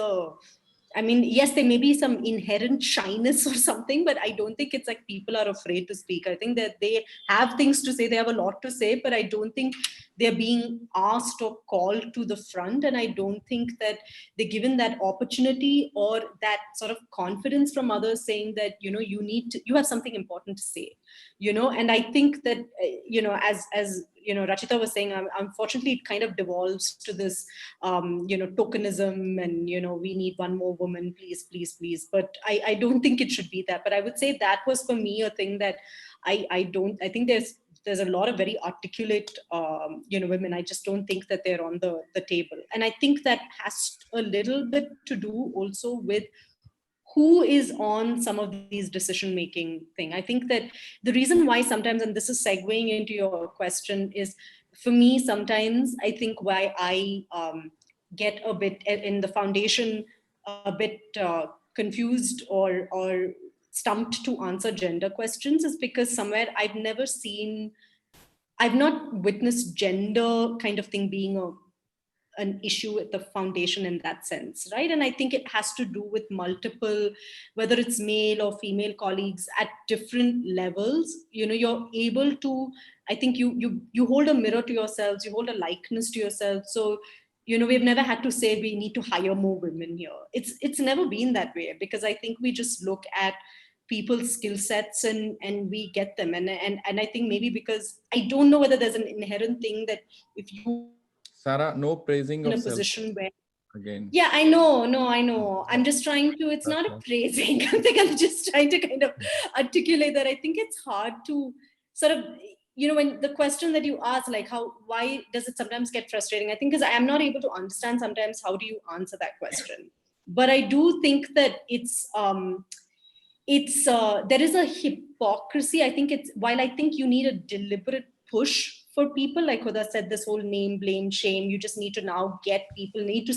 I mean, yes, there may be some inherent shyness or something, but I don't think it's like people are afraid to speak. I think that they have things to say, they have a lot to say, but I don't think they're being asked or called to the front. And I don't think that they're given that opportunity or that sort of confidence from others saying that, you have something important to say, and I think that, as Rachita was saying, unfortunately, it kind of devolves to this, tokenism, and, we need one more woman, please, please, please. But I don't think it should be that. But I would say that was for me a thing that I think there's a lot of very articulate, women. I just don't think that they're on the table. And I think that has a little bit to do also with who is on some of these decision-making thing. I think that the reason why sometimes, and this is segueing into your question, is for me, sometimes I think why I get a bit in the foundation, a bit confused or stumped to answer gender questions, is because somewhere I've not witnessed gender kind of thing being an issue at the foundation in that sense, right? And I think it has to do with multiple, whether it's male or female colleagues at different levels. You're able to, I think you hold a mirror to yourselves, you hold a likeness to yourself. So we've never had to say we need to hire more women here. It's never been that way, because I think we just look at people's skill sets and we get them. And I think maybe because I don't know whether there's an inherent thing that if you Sarah, no praising in of a self position where again. yeah, I know. No, I know. I'm just trying to, it's not a praising. I think I'm just trying to kind of articulate that. I think it's hard to sort of, when the question that you ask, like why does it sometimes get frustrating? I think because I am not able to understand sometimes how do you answer that question. But I do think that there is a hypocrisy. I think while I think you need a deliberate push for people, like Huda said, this whole name, blame, shame, you just need to now get people need to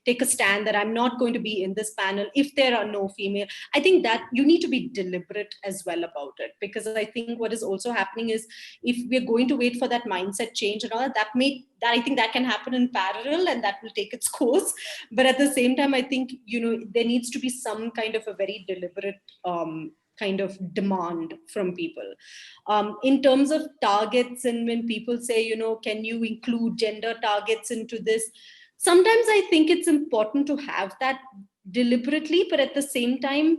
take a stand that I'm not going to be in this panel if there are no female. I think that you need to be deliberate as well about it, because I think what is also happening is if we're going to wait for that mindset change and all that I think that can happen in parallel and that will take its course. But at the same time, I think, there needs to be some kind of a very deliberate kind of demand from people. In terms of targets, and when people say, can you include gender targets into this? Sometimes I think it's important to have that deliberately, but at the same time,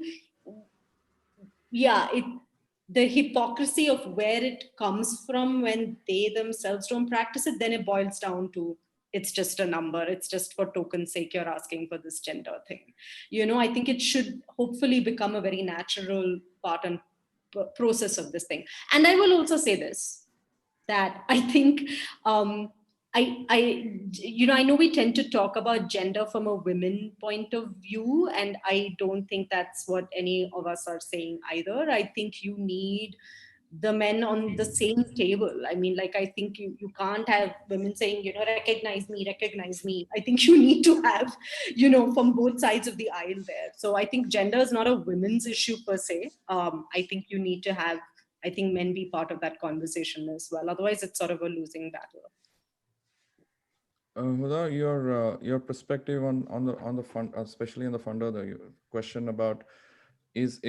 the hypocrisy of where it comes from when they themselves don't practice it, then it boils down to it's just a number. It's just for token's sake you're asking for this gender thing. I think it should hopefully become a very natural part and process of this thing. And I will also say this, that I think I know we tend to talk about gender from a women point of view, and I don't think that's what any of us are saying either. I think you need the men on the same table. I mean, like, I think you can't have women saying, recognize me. I think you need to have, from both sides of the aisle there. So I think gender is not a women's issue per se. I think you need to have, men be part of that conversation as well. Otherwise, it's sort of a losing battle. Huda, your perspective on the fund, especially on the funder, the question about is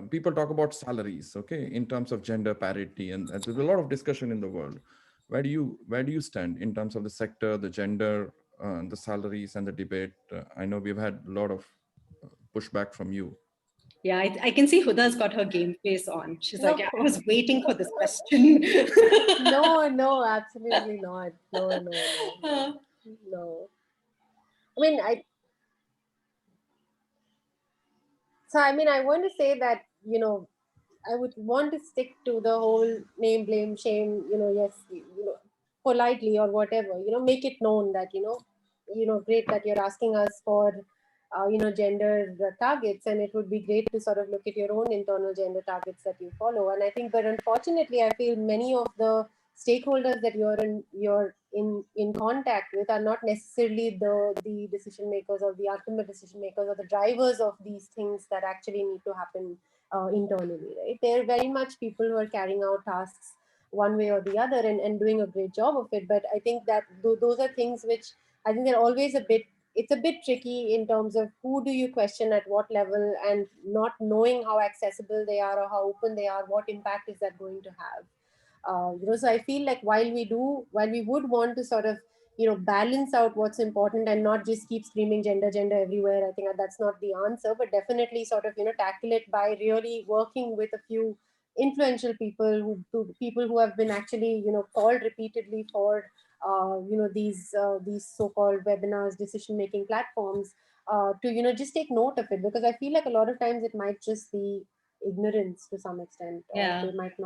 people talk about salaries, okay, in terms of gender parity, and there's a lot of discussion in the world. Where do you stand in terms of the sector, the gender, the salaries, and the debate? I know we've had a lot of pushback from you. Yeah, I can see Huda's got her game face on. She's like, I was waiting for this question. No, absolutely not. No. I mean, I want to say that, I would want to stick to the whole name, blame, shame, yes, politely or whatever, make it known that, great that you're asking us for, gender targets, and it would be great to sort of look at your own internal gender targets that you follow. And I think, but unfortunately, I feel many of the stakeholders that you're in contact with are not necessarily the decision makers or the ultimate decision makers or the drivers of these things that actually need to happen internally, right? They're very much people who are carrying out tasks one way or the other and doing a great job of it. But I think that those are things which I think they're always it's a bit tricky in terms of who do you question at what level, and not knowing how accessible they are or how open they are, what impact is that going to have. So I feel like while we would want to sort of, balance out what's important and not just keep screaming gender everywhere, I think that's not the answer, but definitely sort of, tackle it by really working with a few influential people who have been actually, called repeatedly for, these so-called webinars, decision-making platforms, to, just take note of it, because I feel like a lot of times it might just be ignorance to some extent. Yeah. They might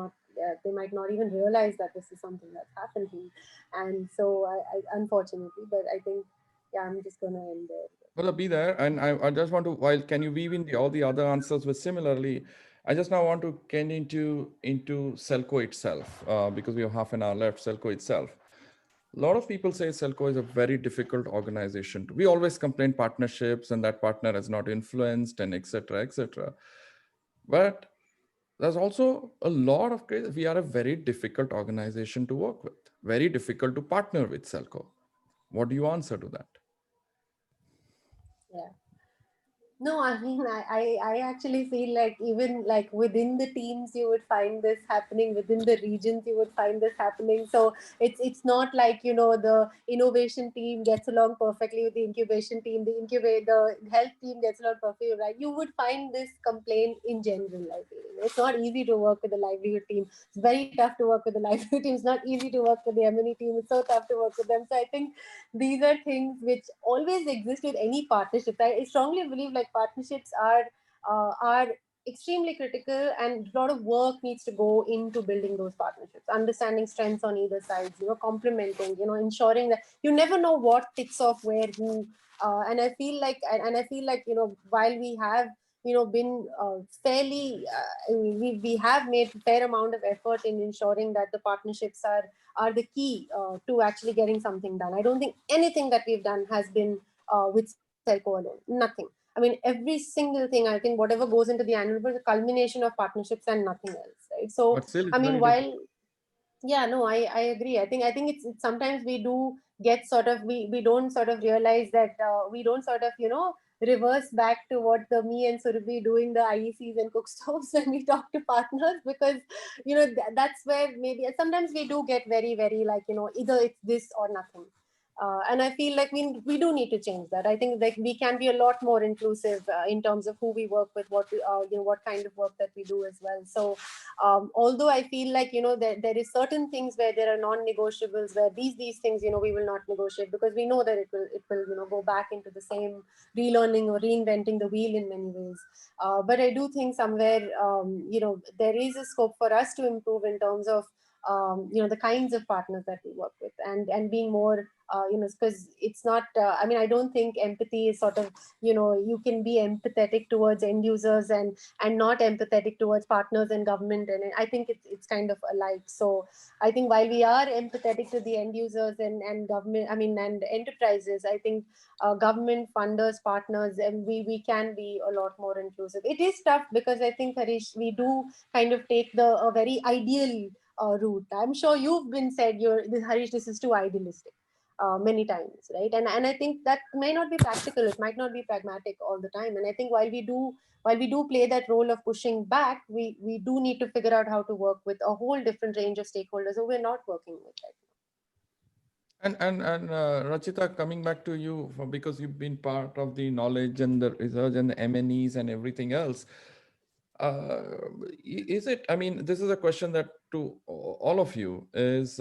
not even realize that this is something that's happening. And so I unfortunately, but I think, I'm just going to end there. Well, be there. And I just want to, while can you weave in all the other answers with similarly, I just now want to get into SELCO itself, because we have half an hour left. SELCO itself. A lot of people say SELCO is a very difficult organization. We always complain partnerships and that partner has not influenced and etc. etc. But there's also a lot of cases. We are a very difficult organization to work with, very difficult to partner with SELCO. What do you answer to that? Yeah. No, I mean, I actually feel like even like within the teams, you would find this happening. Within the regions, you would find this happening. So it's not like, you know, the innovation team gets along perfectly with the incubation team. The health team gets along perfectly, right? You would find this complaint in general. I feel it's not easy to work with the livelihood team. It's very tough to work with the livelihood team. It's not easy to work with the M&E team. It's so tough to work with them. So I think these are things which always exist with any partnership. I strongly believe like partnerships are extremely critical, and a lot of work needs to go into building those partnerships, understanding strengths on either sides, you know, complementing, you know, ensuring that you never know what ticks off where who. And I feel like, you know, while we have, you know, been fairly, we have made a fair amount of effort in ensuring that the partnerships are the key to actually getting something done. I don't think anything that we've done has been with SELCO alone. Nothing. I mean, every single thing, I think whatever goes into the annual report is a culmination of partnerships and nothing else, right? So, But still, I it's mean, very difficult. while, yeah, no, I agree. I think it's sometimes we do get sort of, we don't sort of realize that we don't sort of, you know, reverse back to what the me and Surabhi doing the IECs and cook stoves when we talk to partners, because, you know, that's where maybe sometimes we do get very, very like, you know, either it's this or nothing. And I feel like we do need to change that. I think like we can be a lot more inclusive in terms of who we work with, what we, you know, what kind of work that we do as well. So although I feel like, you know, there is certain things where there are non-negotiables, where these things, you know, we will not negotiate, because we know that it will you know, go back into the same relearning or reinventing the wheel in many ways. But I do think somewhere, you know, there is a scope for us to improve in terms of you know, the kinds of partners that we work with, and being more you know, because it's not I mean, I don't think empathy is sort of, you know, you can be empathetic towards end users and not empathetic towards partners and government, and I think it's kind of alike. So I think while we are empathetic to the end users and government, I mean, and enterprises, I think government funders, partners, and we can be a lot more inclusive. It is tough because I think, Harish, we do kind of take the a very ideal route. I'm sure you've been said, Harish, this is too idealistic many times, right? And I think that may not be practical. It might not be pragmatic all the time. And I think while we do play that role of pushing back, we do need to figure out how to work with a whole different range of stakeholders who we're not working with right And Rachita, coming back to you, because you've been part of the knowledge and the research and the M&Es and everything else. Is it, I mean, this is a question that to all of you is,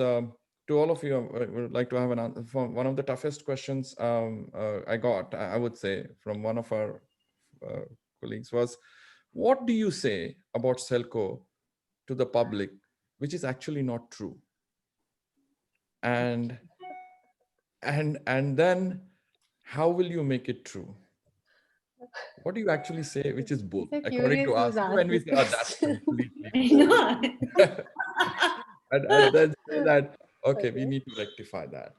to all of you, I would like to have an answer for one of the toughest questions I got, I would say, from one of our colleagues was, what do you say about SELCO to the public, which is actually not true? And then how will you make it true? What do you actually say, which is bull, now. So according curious to us? who's When asked we this say, oh, that's question. completely I bull. know. And then say that, okay, we Okay. need to rectify that.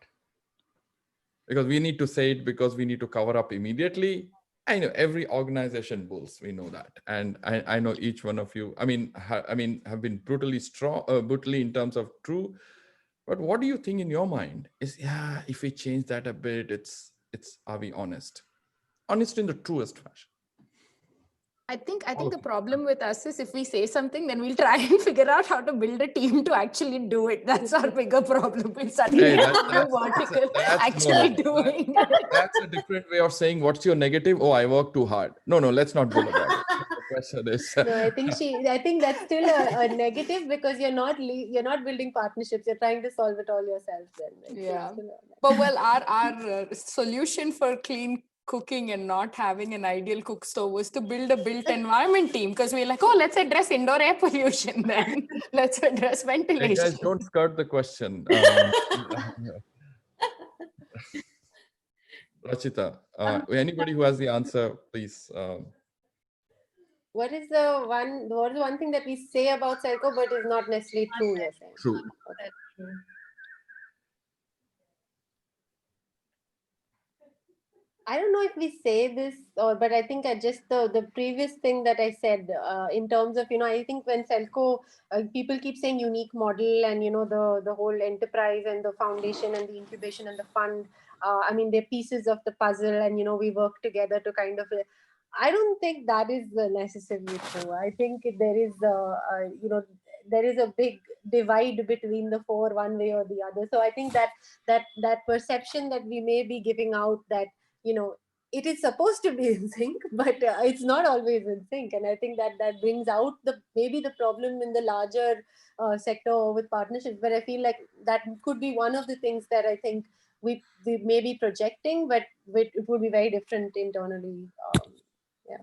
Because we need to say it because we need to cover up immediately. I know every organization bulls, we know that. And I know each one of you, I mean, have been brutally strong, brutally in terms of true. But what do you think in your mind is, yeah, if we change that a bit, are we honest? Honest in the truest fashion. I think All of the you. problem with us is if we say something, then we'll try and figure out how to build a team to actually do it. That's our bigger problem. We'll suddenly Hey, have a new vertical actually no. doing it. That's a different way of saying, what's your negative? Oh, I work too hard. No, let's not bull about it. The question is, No, I think that's still a negative, because you're not building partnerships. You're trying to solve it all yourself then, right? So Yeah. it's still a But well, our solution for clean cooking and not having an ideal cook stove was to build a built environment team, because we're like, oh, let's address indoor air pollution then. Let's address hey ventilation. guys, don't skirt the question. Rachita, anybody who has the answer, please. What is the one thing that we say about SELCO but is not necessarily true, you're saying? True. Okay. I don't know if we say this, but I think I just the previous thing that I said in terms of, you know, I think when SELCO, people keep saying unique model, and, you know, the whole enterprise and the foundation and the incubation and the fund. I mean, they're pieces of the puzzle, and, you know, we work together to kind of. I don't think that is necessarily true. I think there is there is a big divide between the four, one way or the other. So I think that perception that we may be giving out, that it is supposed to be in sync, but it's not always in sync. And I think that brings out maybe the problem in the larger sector with partnerships. But I feel like that could be one of the things that I think we may be projecting, but it would be very different internally. Yeah.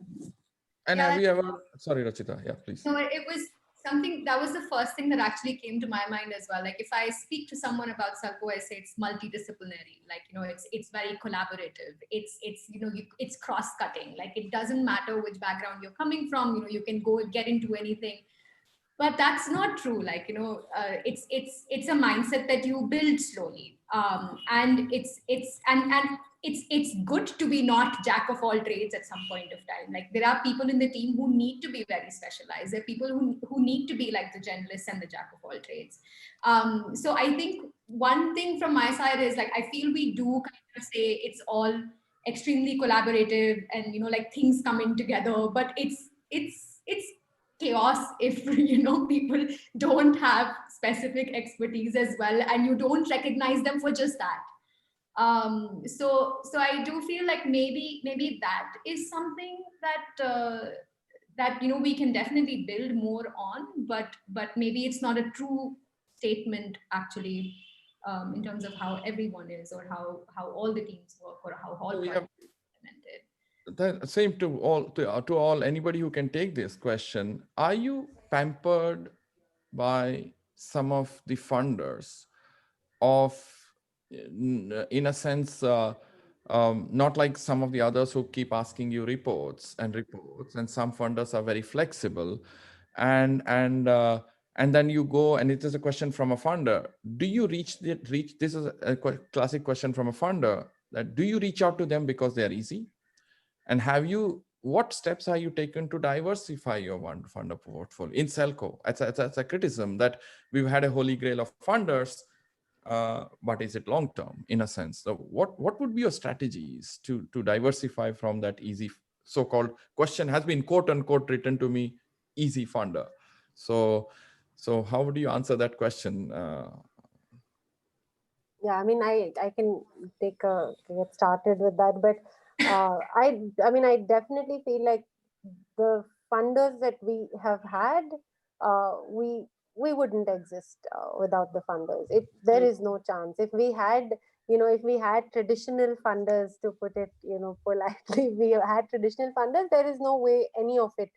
And Yeah, have you ever, sorry, Rachita, yeah, please. No, it was something that was the first thing that actually came to my mind as well. Like if I speak to someone about SELCO, I say it's multidisciplinary. Like it's very collaborative. It's cross-cutting. Like it doesn't matter which background you're coming from. You can go get into anything. But that's not true. Like it's a mindset that you build slowly, and it's good to be not jack of all trades at some point of time. Like there are people in the team who need to be very specialized. There are people who need to be like the generalists and the jack of all trades. So I think one thing from my side is like I feel we do kind of say it's all extremely collaborative and like things coming together, but it's chaos if people don't have specific expertise as well, and you don't recognize them for just that. So I do feel like maybe that is something that we can definitely build more on, but maybe it's not a true statement actually, in terms of how everyone is, or how all the teams work, or how all projects are implemented. That same to all anybody who can take this question. Are you pampered by some of the funders of, in a sense, not like some of the others who keep asking you reports, and some funders are very flexible, and then you go, and it is a question from a funder. Do you reach this is a classic question from a funder, that do you reach out to them because they are easy? And what steps have you taken to diversify your funder portfolio in SELCO? It's a criticism that we've had a holy grail of funders, but is it long term in a sense? So what would be your strategies to diversify from that easy so-called question has been quote unquote written to me, easy funder? So how would you answer that question? Yeah, I mean, I can get started with that, but I definitely feel like the funders that we have had, we wouldn't exist without the funders. There is no chance. If we had traditional funders, to put it politely, we had traditional funders, there is no way any of it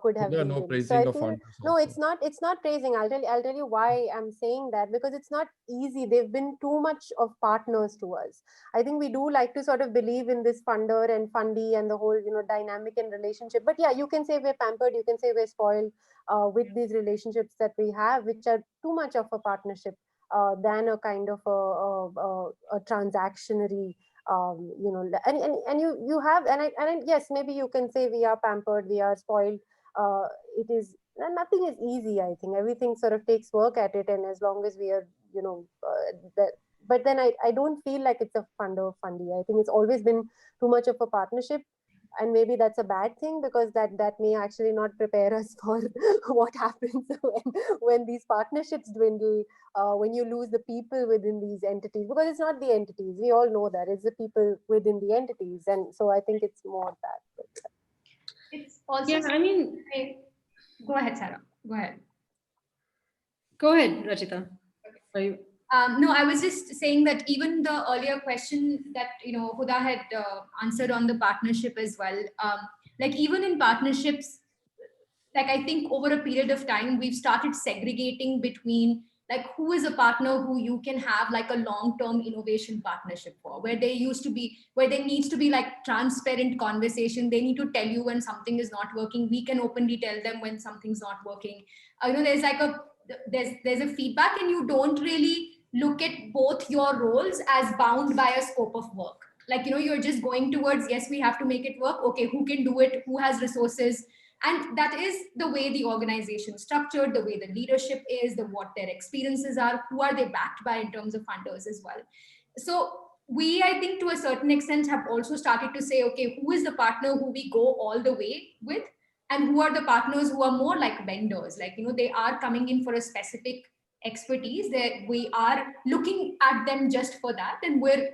could have There are been no released. So I praising of think funders no, also. it's not praising. I'll tell you why I'm saying that, because it's not easy. They've been too much of partners to us. I think we do like to sort of believe in this funder and fundee and the whole dynamic and relationship. But yeah, you can say we're pampered, you can say we're spoiled with these relationships that we have, which are too much of a partnership than a kind of a transactionary and you have and yes, maybe you can say we are pampered, we are spoiled. It is, nothing is easy. I think everything sort of takes work at it, and as long as we are that, but then I don't feel like it's a funder fundee. I think it's always been too much of a partnership, and maybe that's a bad thing, because that may actually not prepare us for what happens when these partnerships dwindle, when you lose the people within these entities, because it's not the entities, we all know that it's the people within the entities. And so I think it's more that. It's also, Yeah, I mean, go ahead, Sarah. Go ahead. Go ahead, Rachita. Okay. No, I was just saying that even the earlier question that Huda had answered on the partnership as well. Like even in partnerships, like I think over a period of time we've started segregating between like who is a partner who you can have like a long-term innovation partnership for, where there needs to be like transparent conversation. They need to tell you when something is not working. We can openly tell them when something's not working. There's like there's a feedback, and you don't really look at both your roles as bound by a scope of work. Like you're just going towards, yes, we have to make it work. Okay, who can do it? Who has resources? And that is the way the organization is structured, the way the leadership is, what their experiences are, who are they backed by in terms of funders as well. So we, I think to a certain extent, have also started to say, okay, who is the partner who we go all the way with, and who are the partners who are more like vendors, like, they are coming in for a specific expertise that we are looking at them just for that, and we're,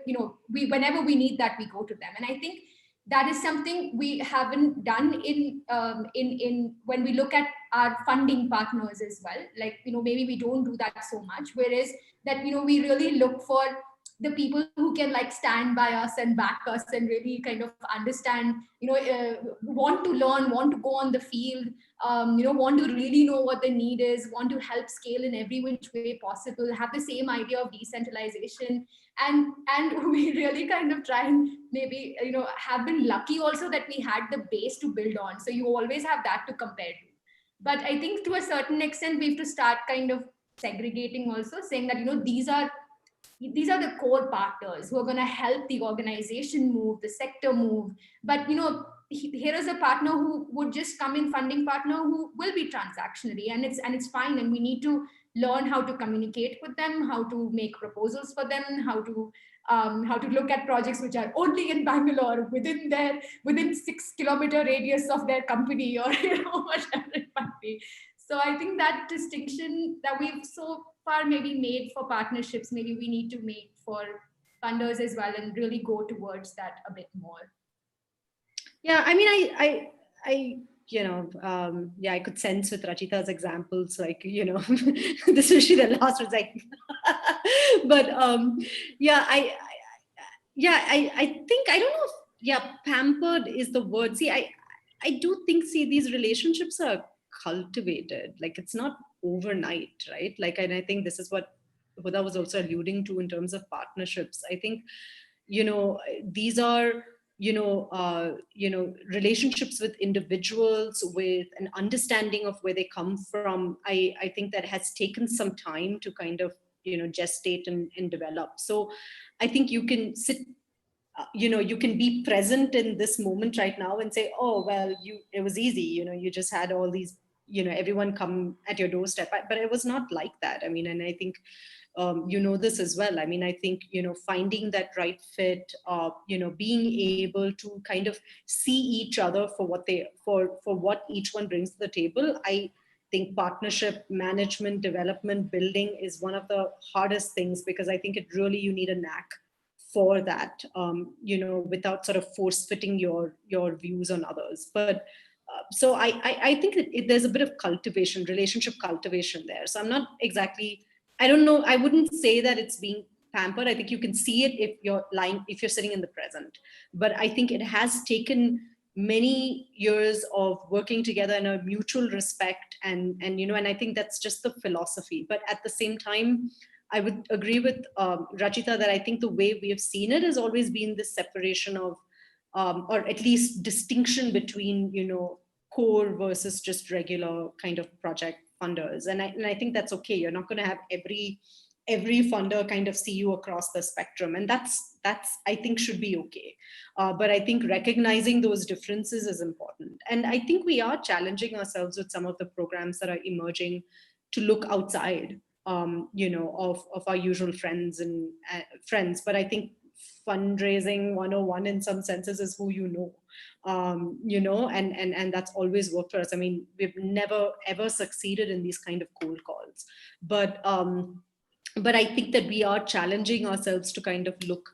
whenever we need that, we go to them. And I think that is something we haven't done in when we look at our funding partners as well. Like, maybe we don't do that so much, whereas that, we really look for the people who can like stand by us and back us and really kind of understand, want to learn, want to go on the field, want to really know what the need is, want to help scale in every which way possible, have the same idea of decentralization. And we really kind of try and maybe, have been lucky also that we had the base to build on. So you always have that to compare to. But I think to a certain extent, we have to start kind of segregating also, saying that, these are the core partners who are going to help the organization move, the sector move. But, here is a partner who would just come in, funding partner who will be transactionary, and it's fine. And we need to learn how to communicate with them, how to make proposals for them, how to look at projects which are only in Bangalore, within 6 kilometer radius of their company, or, whatever it might be. So I think that distinction that we've so far maybe made for partnerships, maybe we need to make for funders as well, and really go towards that a bit more. Yeah, I mean, I could sense with Rachita's examples, like, this is the last was like, but I think, I don't know if, pampered is the word. See, I do think, these relationships are cultivated, like it's not overnight, right? Like, and I think this is what Huda was also alluding to in terms of partnerships. I think, these are, relationships with individuals with an understanding of where they come from. I think that has taken some time to kind of, gestate and develop. So I think you can sit, you can be present in this moment right now and say, oh, well, it was easy, you just had all these, everyone come at your doorstep. But it was not like that. I mean, and I think, this as well. I mean, I think, finding that right fit, being able to kind of see each other for what for what each one brings to the table. I think partnership management, development, building is one of the hardest things, because I think you need a knack for that, without sort of force fitting your views on others. But so I think there's a bit of cultivation, relationship cultivation there. So I'm not exactly, I don't know, I wouldn't say that it's being pampered. I think you can see it if you're sitting in the present. But I think it has taken many years of working together in a mutual respect, and I think that's just the philosophy. But at the same time, I would agree with Rachita that I think the way we have seen it has always been this separation of, or at least distinction between, core versus just regular kind of project funders. And I think that's okay. You're not going to have every funder kind of see you across the spectrum. And that's I think should be okay. But I think recognizing those differences is important. And I think we are challenging ourselves with some of the programs that are emerging to look outside, of our usual friends. But I think fundraising 101 in some senses is who and that's always worked for us. I mean, we've never ever succeeded in these kind of cold calls, but I think that we are challenging ourselves to kind of look,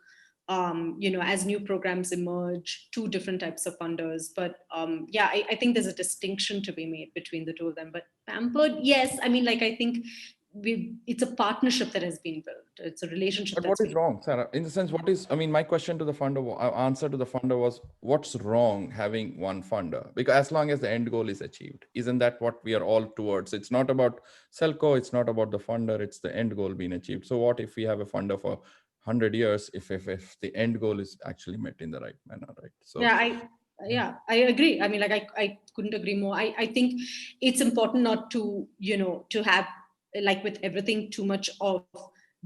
as new programs emerge, two different types of funders. But I think there's a distinction to be made between the two of them. But pampered, yes. I mean, like, I think it's a partnership that has been built. It's a relationship. But what is wrong, Sarah? In the sense, my question to the funder, answer to the funder was, what's wrong having one funder? Because as long as the end goal is achieved, isn't that what we are all towards? It's not about SELCO, it's not about the funder, it's the end goal being achieved. So what if we have a funder for 100 years if the end goal is actually met in the right manner, right? So I agree. I mean, like, I couldn't agree more. I think it's important not to, to have, like with everything, too much of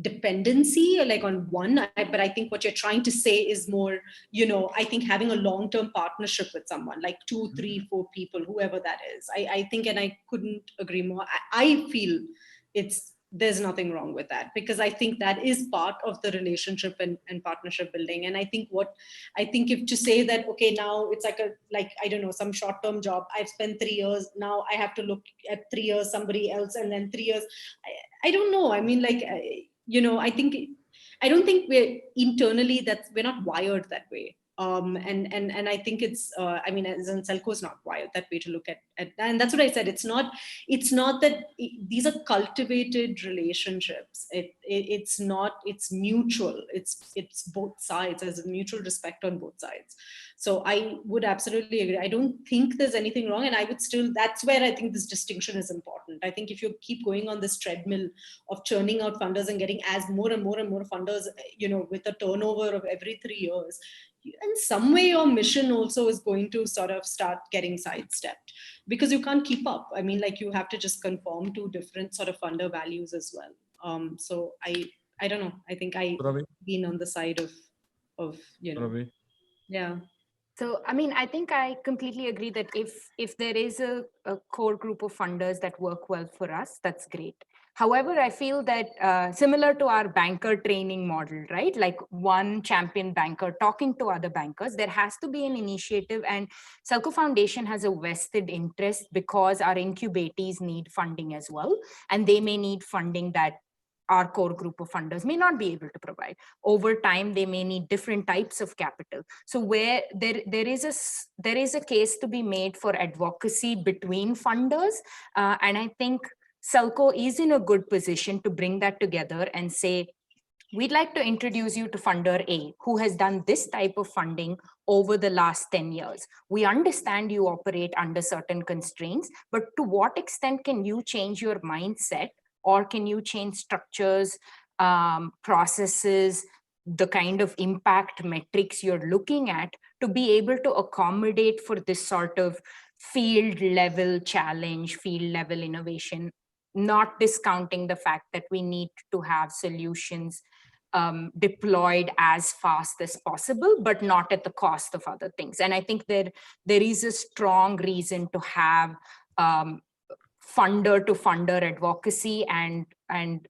dependency, like on one. But I think what you're trying to say is more, I think having a long-term partnership with someone, like 2, 3, 4 people, whoever that is. I think, and I couldn't agree more. I feel it's there's nothing wrong with that, because I think that is part of the relationship and partnership building. And I think if to say that, okay, now it's like I don't know, some short-term job, I've spent 3 years, now I have to look at 3 years somebody else, and then 3 years, I don't know. I mean, like, I don't think we're internally, that we're not wired that way. And I think it's, I mean, as in Selco is not wired that way to look at, and that's what I said. It's not that these are cultivated relationships. It's mutual. It's both sides. There's a mutual respect on both sides. So I would absolutely agree. I don't think there's anything wrong. And I would still, that's where I think this distinction is important. I think if you keep going on this treadmill of churning out funders and getting as more and more and more funders, with a turnover of every 3 years, in some way your mission also is going to sort of start getting sidestepped, because you can't keep up. I mean, like, you have to just conform to different sort of funder values as well. So I don't know. I think I've been on the side of Surabhi? yeah. So, I mean, I think I completely agree that if there is a core group of funders that work well for us, that's great. However, I feel that similar to our banker training model, right? Like one champion banker talking to other bankers, there has to be an initiative, and Selco Foundation has a vested interest because our incubatees need funding as well. And they may need funding that our core group of funders may not be able to provide. Over time, they may need different types of capital. So where there is a case to be made for advocacy between funders, and I think Selco is in a good position to bring that together and say, we'd like to introduce you to funder A, who has done this type of funding over the last 10 years. We understand you operate under certain constraints, but to what extent can you change your mindset, or can you change structures, processes, the kind of impact metrics you're looking at to be able to accommodate for this sort of field level challenge, field level innovation, not discounting the fact that we need to have solutions deployed as fast as possible, but not at the cost of other things. And I think there is a strong reason to have funder to funder advocacy and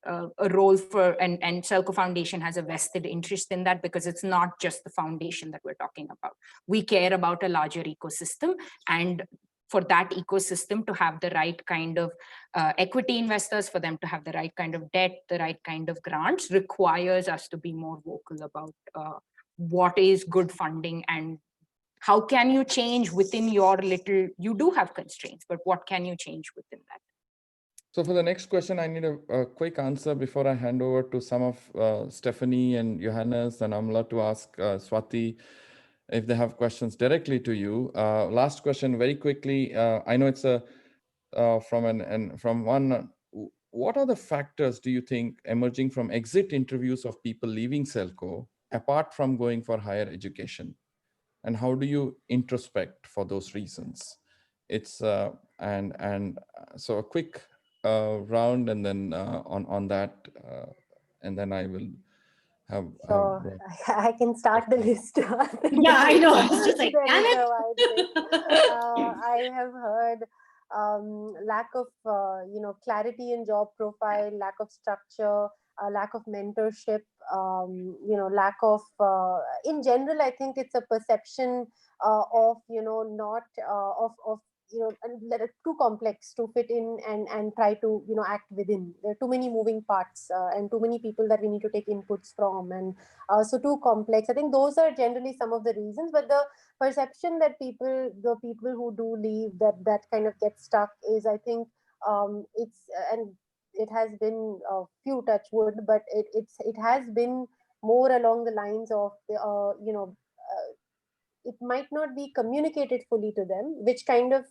a role for, and Selco Foundation has a vested interest in that, because it's not just the foundation that we're talking about. We care about a larger ecosystem, and for that ecosystem to have the right kind of equity investors, for them to have the right kind of debt, the right kind of grants, requires us to be more vocal about what is good funding and how can you change within your little, you do have constraints, but what can you change within that? So for the next question, I need a quick answer before I hand over to some of Stephanie and Johannes and Amla to ask Swati if they have questions directly to you. Last question, very quickly. I know it's from one. What are the factors do you think emerging from exit interviews of people leaving Selco, apart from going for higher education? And how do you introspect for those reasons? It's so a quick round, and then on that, and then I will have. So I can start the list. Yeah, I know. I was just like, damn it. I have heard lack of clarity in job profile, lack of structure, lack of mentorship, lack of in general. I think it's a perception of not of and that are too complex to fit in and try to act within. There are too many moving parts and too many people that we need to take inputs from, and so too complex. I think those are generally some of the reasons, but the perception that the people who do leave, that kind of get stuck, is, I think, it's and it has been a few, touch wood, but it has been more along the lines of it might not be communicated fully to them, which kind of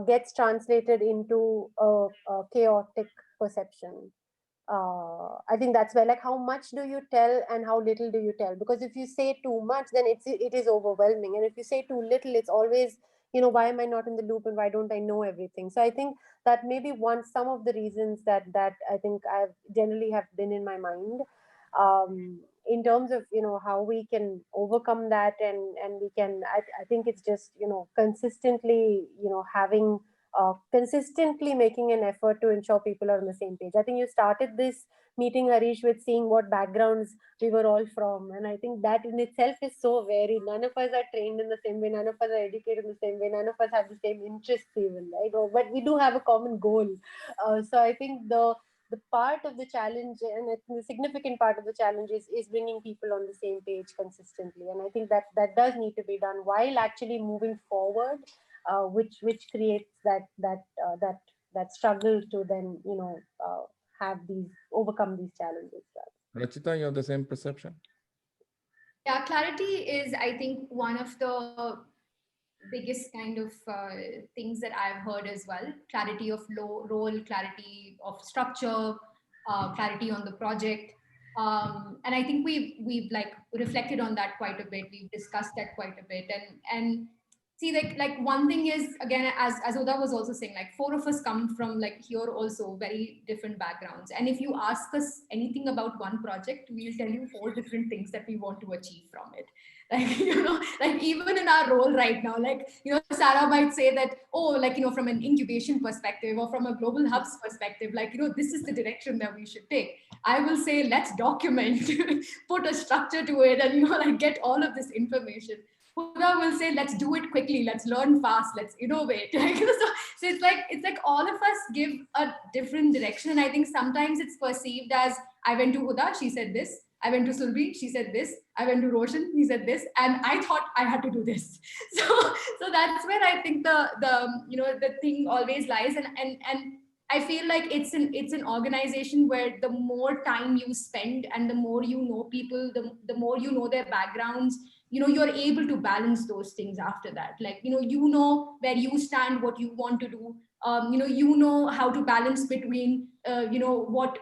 gets translated into a chaotic perception. I think that's where, like, how much do you tell and how little do you tell? Because if you say too much, then it is overwhelming, and if you say too little, it's always, why am I not in the loop and why don't I know everything? So I think that maybe some of the reasons that I think I've generally have been in my mind. In terms of how we can overcome that, and we can, I think it's just consistently having consistently making an effort to ensure people are on the same page. I think you started this meeting, Harish, with seeing what backgrounds we were all from. And I think that in itself is so varied. None of us are trained in the same way. None of us are educated in the same way. None of us have the same interests even, right? But we do have a common goal. So I think the part of the challenge, and I think the significant part of the challenge is bringing people on the same page consistently. And I think that does need to be done while actually moving forward, which creates that struggle to then have these overcome these challenges. Rachita, you have the same perception? Yeah, clarity is, I think, one of the biggest kind of things that I've heard as well. Clarity of role, clarity of structure, clarity on the project. And I think we've like reflected on that quite a bit. We've discussed that quite a bit. And see, like one thing is, again, as Huda was also saying, like 4 of us come from like here also very different backgrounds. And if you ask us anything about one project, we'll tell you 4 different things that we want to achieve from it. Like, like even in our role right now, like, Sarah might say that, oh, like, from an incubation perspective or from a global hubs perspective, like, this is the direction that we should take. I will say, let's document, put a structure to it, and, like get all of this information. Huda will say, let's do it quickly, let's learn fast, let's innovate. so it's like all of us give a different direction. And I think sometimes it's perceived as, I went to Huda, she said this. I went to Surabhi, she said this. I went to Roshan, he said this, and I thought I had to do this. So that's where I think the thing always lies. And I feel like it's an organization where the more time you spend and the more you know people, the more you know their backgrounds, you're able to balance those things after that. Like, where you stand, what you want to do. How to balance between, what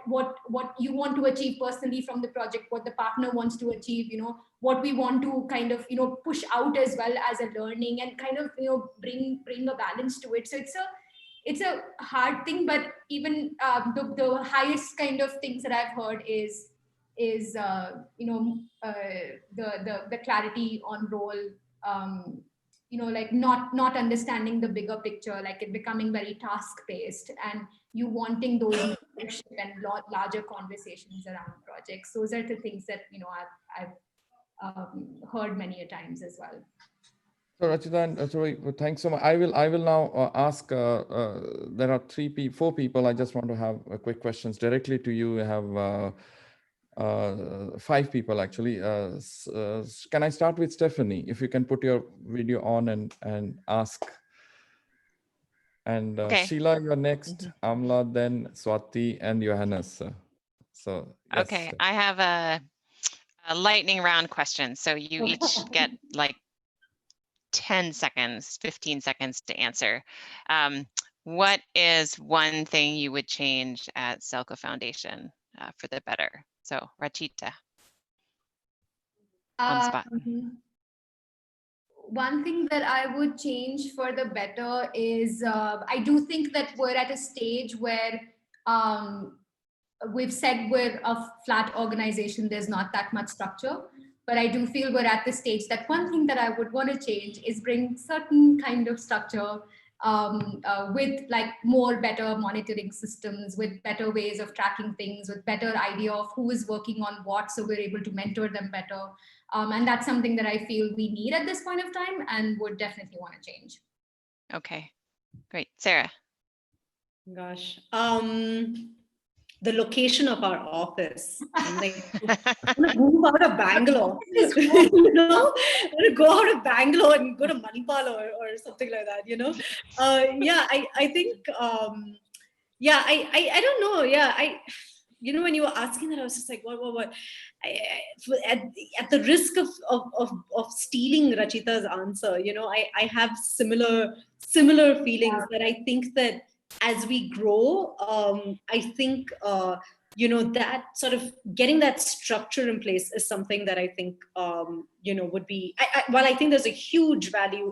you want to achieve personally from the project, what the partner wants to achieve, what we want to kind of, push out as well as a learning, and kind of, bring a balance to it. So it's a hard thing, but even the highest kind of things that I've heard is the clarity on role, like not understanding the bigger picture, like it becoming very task based, and you wanting those mentorship and larger conversations around projects. Those are the things that I've heard many a times as well. So Rachita and Surabhi, thanks so much. I will now ask. There are 4 people. I just want to have quick questions directly to you. I have 5 people actually. Can I start with Stephanie? If you can put your video on and ask. And okay. Sheila, you're next. Amla, then Swati, and Johannes. So yes. Okay, I have a lightning round question. So you each get like 10 seconds, 15 seconds to answer. What is one thing you would change at SELCO Foundation for the better? So Rachita, on the spot. One thing that I would change for the better is, I do think that we're at a stage where we've said we're a flat organization, there's not that much structure. But I do feel we're at the stage that one thing that I would want to change is bring certain kind of structure with like better monitoring systems, with better ways of tracking things, with better idea of who is working on what, so we're able to mentor them better. And that's something that I feel we need at this point of time and would definitely want to change. Okay, great. Sarah. Gosh. The location of our office. I'm like, I want to move out of Bangalore. I want to go out of Bangalore and go to Manipal or something like that, I think, I don't know. When you were asking that, I was just like, what? At the risk of stealing Rachita's answer, I have similar feelings that I think that as we grow, I think, that sort of getting that structure in place is something that I think, would be, while I think there's a huge value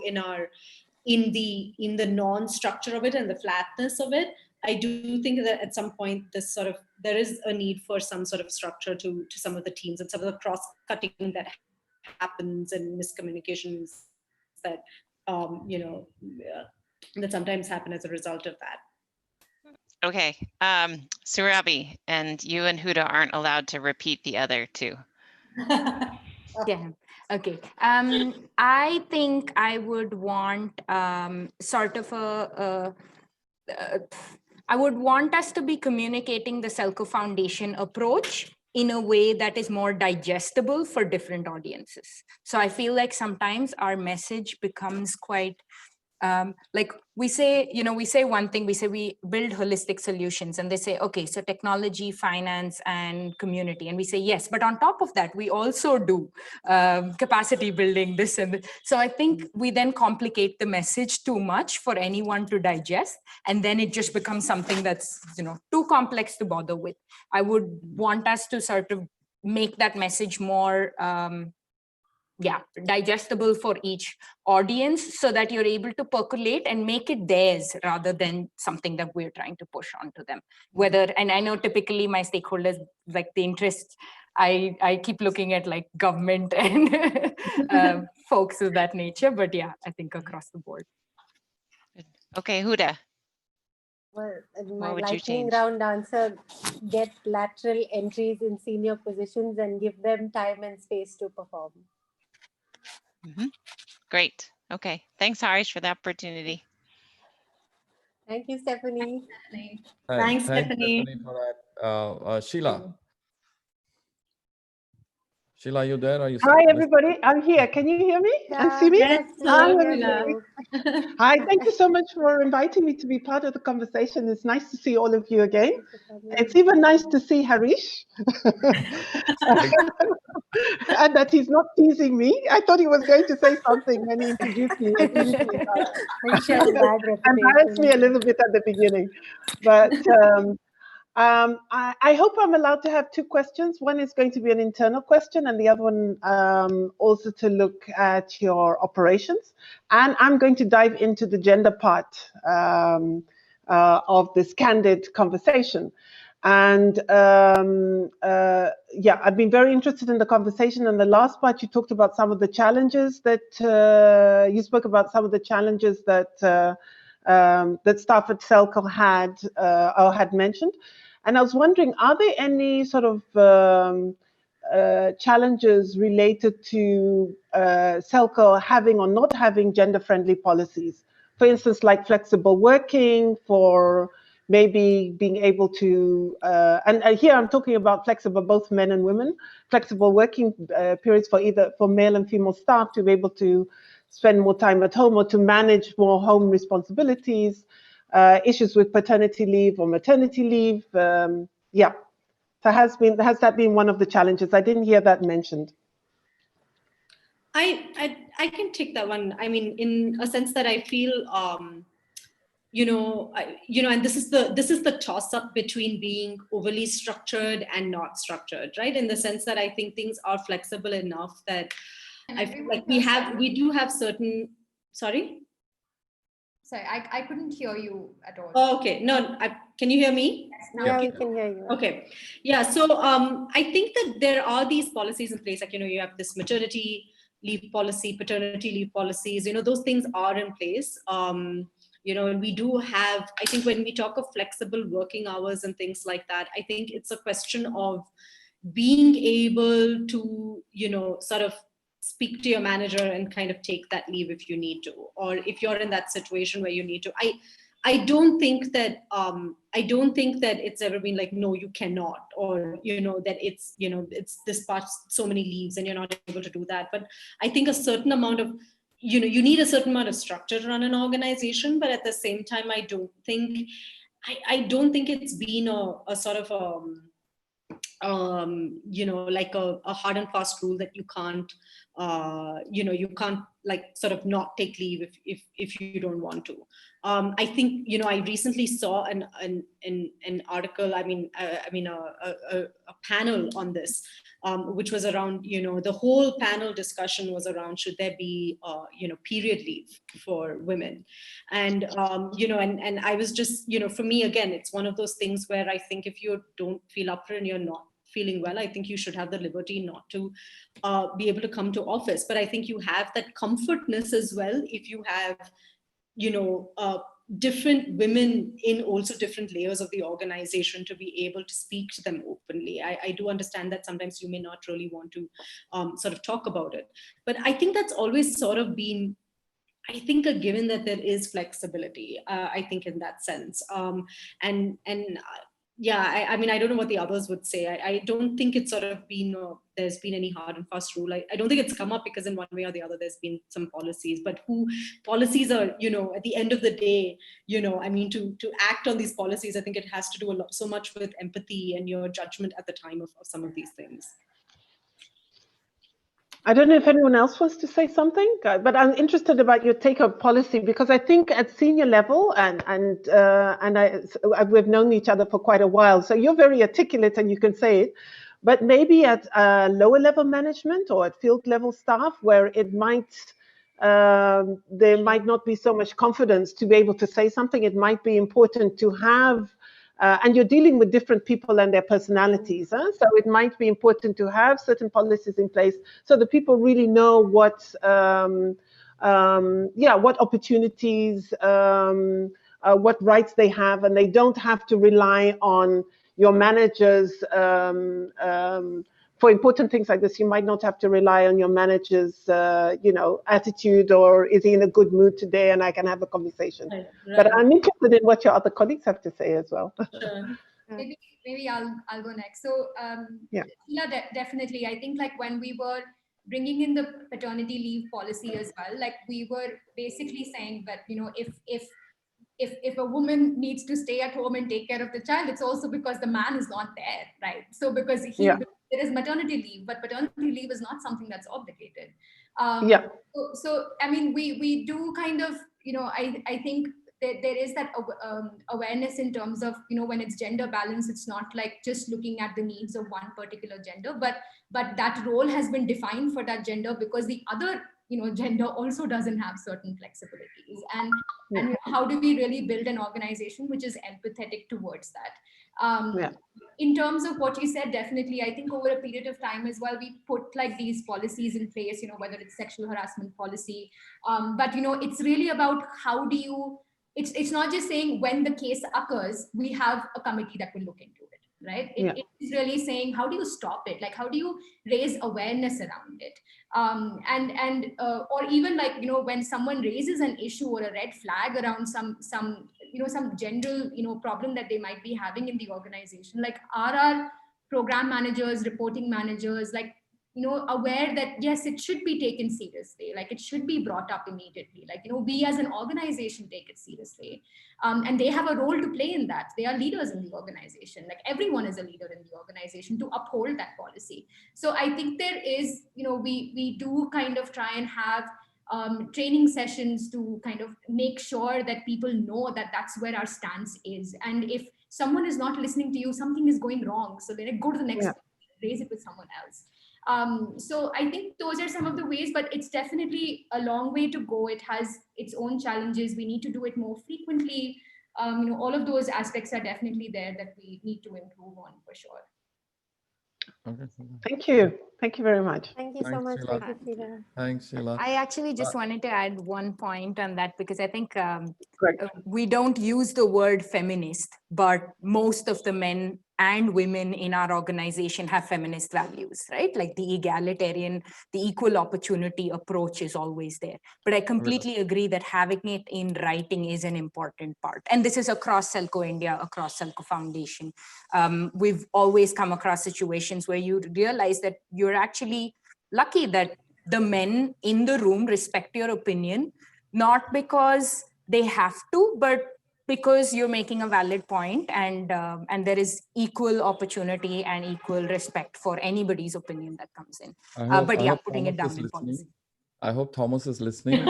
in the non-structure of it and the flatness of it, I do think that at some point there is a need for some sort of structure to some of the teams and some of the cross-cutting that happens and miscommunications that, that sometimes happen as a result of that. Okay, Surabhi, and you and Huda aren't allowed to repeat the other two. Yeah. Okay. I think I would want sort of I would want us to be communicating the SELCO Foundation approach in a way that is more digestible for different audiences. So I feel like sometimes our message becomes quite like we say one thing, we say we build holistic solutions, and they say, okay, so technology, finance, and community. And we say, yes, but on top of that, we also do capacity building, this and that. So I think we then complicate the message too much for anyone to digest. And then it just becomes something that's, too complex to bother with. I would want us to sort of make that message more digestible for each audience, so that you're able to percolate and make it theirs rather than something that we're trying to push onto them. And I know typically my stakeholders, like the interests, I keep looking at like government and folks of that nature, but yeah, I think across the board. Okay, Huda. Well, my What would you lightning change? round answer: get lateral entries in senior positions and give them time and space to perform. Great. Okay. Thanks, Harish, for the opportunity. Thank you, Stephanie. Thanks, Stephanie. For that. Sheila. Sheila, are you there? Are you Hi, everybody. I'm here. Can you hear me and see me? Yes, hello, Sheila. Hi, thank you so much for inviting me to be part of the conversation. It's nice to see all of you again. It's even nice to see Harish. And that he's not teasing me. I thought he was going to say something when he introduced me. Embarrassed me a little bit at the beginning. But I hope I'm allowed to have two questions. One is going to be an internal question, and the other one also to look at your operations. And I'm going to dive into the gender part of this candid conversation. And I've been very interested in the conversation. And the last part, you talked about some of the challenges that you spoke about, some of the challenges that that staff at SELCO had mentioned. And I was wondering, are there any sort of challenges related to SELCO having or not having gender-friendly policies? For instance, like flexible working, for maybe being able to, and here I'm talking about flexible, both men and women, flexible working periods for male and female staff to be able to spend more time at home or to manage more home responsibilities, issues with paternity leave or maternity leave. So has that been one of the challenges? I didn't hear that mentioned. I can take that one. I mean, in a sense that I feel, and this is the toss up between being overly structured and not structured, right? In the sense that I think things are flexible enough that I feel like we do have certain, sorry? Sorry, I couldn't hear you at all. Oh, okay. No, can you hear me? Yeah, we can hear you. Okay. Yeah. So I think that there are these policies in place, like, you have this maternity leave policy, paternity leave policies, those things are in place. And we do have, I think when we talk of flexible working hours and things like that, I think it's a question of being able to, sort of speak to your manager and kind of take that leave if you need to, or if you're in that situation where you need to. I don't think that it's ever been like, no, you cannot, or that it's this part, so many leaves and you're not able to do that. But I think a certain amount of, you need a certain amount of structure to run an organization, but at the same time, I don't think it's been a sort of like a hard and fast rule that you can't you can't like sort of not take leave if you don't want to. I think I recently saw an article, a panel on this, which was around, the whole panel discussion was around, should there be period leave for women? And and I was just, for me, again, it's one of those things where I think if you don't feel up for it and you're not feeling well, I think you should have the liberty not to be able to come to office. But I think you have that comfortness as well if you have different women in also different layers of the organization to be able to speak to them openly. I do understand that sometimes you may not really want to sort of talk about it, but I think that's always sort of been, I think, a given that there is flexibility, I think, in that sense. Yeah, I mean, I don't know what the others would say. I don't think it's sort of been, there's been any hard and fast rule. I don't think it's come up because in one way or the other, there's been some policies, but policies are, at the end of the day, I mean, to act on these policies, I think it has to do so much with empathy and your judgment at the time of some of these things. I don't know if anyone else wants to say something, but I'm interested about your take on policy, because I think at senior level, and we've known each other for quite a while, so you're very articulate and you can say it, but maybe at lower level management or at field level staff, where it might there might not be so much confidence to be able to say something, it might be important to have. And you're dealing with different people and their personalities, so it might be important to have certain policies in place so that people really know what opportunities, what rights they have, and they don't have to rely on your managers for important things like this. You might not have to rely on your manager's, attitude, or is he in a good mood today and I can have a conversation. Right. But I'm interested in what your other colleagues have to say as well. Sure. Maybe I'll go next. So definitely. I think like when we were bringing in the paternity leave policy as well, like we were basically saying that, if a woman needs to stay at home and take care of the child, it's also because the man is not there, right? So because there is maternity leave, but paternity leave is not something that's obligated. So I mean, we do kind of, I think there is that awareness in terms of, when it's gender balance, it's not like just looking at the needs of one particular gender, but that role has been defined for that gender because the other gender also doesn't have certain flexibilities, and how do we really build an organization which is empathetic towards that? In terms of what you said, definitely, I think over a period of time as well, we put like these policies in place, whether it's sexual harassment policy, but it's really about how do you, it's not just saying when the case occurs, we have a committee that will look into it. Right? It is really saying, how do you stop it? Like, how do you raise awareness around it? Or even like, when someone raises an issue or a red flag around some general, problem that they might be having in the organization, like are our program managers, reporting managers, like, aware that, yes, it should be taken seriously. Like it should be brought up immediately. Like, we as an organization take it seriously. And they have a role to play in that. They are leaders in the organization. Like everyone is a leader in the organization to uphold that policy. So I think there is, we do kind of try and have training sessions to kind of make sure that people know that that's where our stance is. And if someone is not listening to you, something is going wrong. So then go to the next, raise it with someone else. So I think those are some of the ways, but it's definitely a long way to go. It has its own challenges. We need to do it more frequently. All of those aspects are definitely there that we need to improve on for sure. Okay. Thank you. Thank you very much. Thank you so much. Sheila. Thanks, Sheila. I actually just wanted to add one point on that, because I think we don't use the word feminist, but most of the men and women in our organization have feminist values, right? Like the egalitarian, the equal opportunity approach is always there. But I completely agree that having it in writing is an important part. And this is across SELCO India, across SELCO Foundation. We've always come across situations where you realize that you're actually lucky that the men in the room respect your opinion, not because they have to, but because you're making a valid point, and there is equal opportunity and equal respect for anybody's opinion that comes in. But yeah, putting it down in policy. I hope Thomas is listening.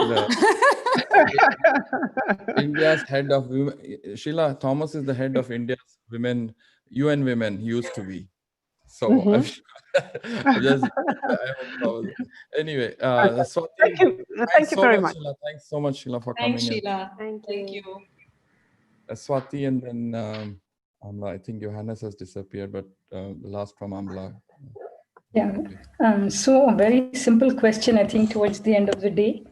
India's head of women, Sheila, Thomas is the head of India's women, UN women. He used to be. So anyway, Swati, thank you very much. Sheila. Thanks so much, Sheila, for Thanks, coming Sheila. Thank you. Swati, and then Amla. I think Johannes has disappeared, but the last from Amla. Yeah. So a very simple question, I think, towards the end of the day.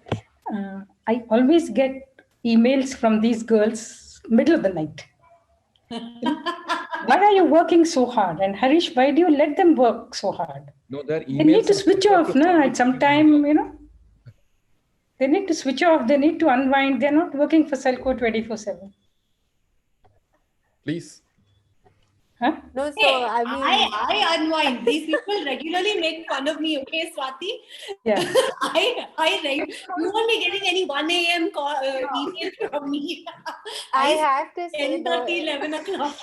I always get emails from these girls middle of the night. Why are you working so hard? And Harish, why do you let them work so hard? No, their emails They need to are switch filtered off to now submit at some to email. time, They need to switch off. They need to unwind. They're not working for Selco 24/7. Please. Huh? No, so Hey, I mean, I unwind. These people regularly make fun of me, okay, Swati? Yeah. You won't be getting any 1 a.m. email from me. I have to say 10:30, 11 o'clock.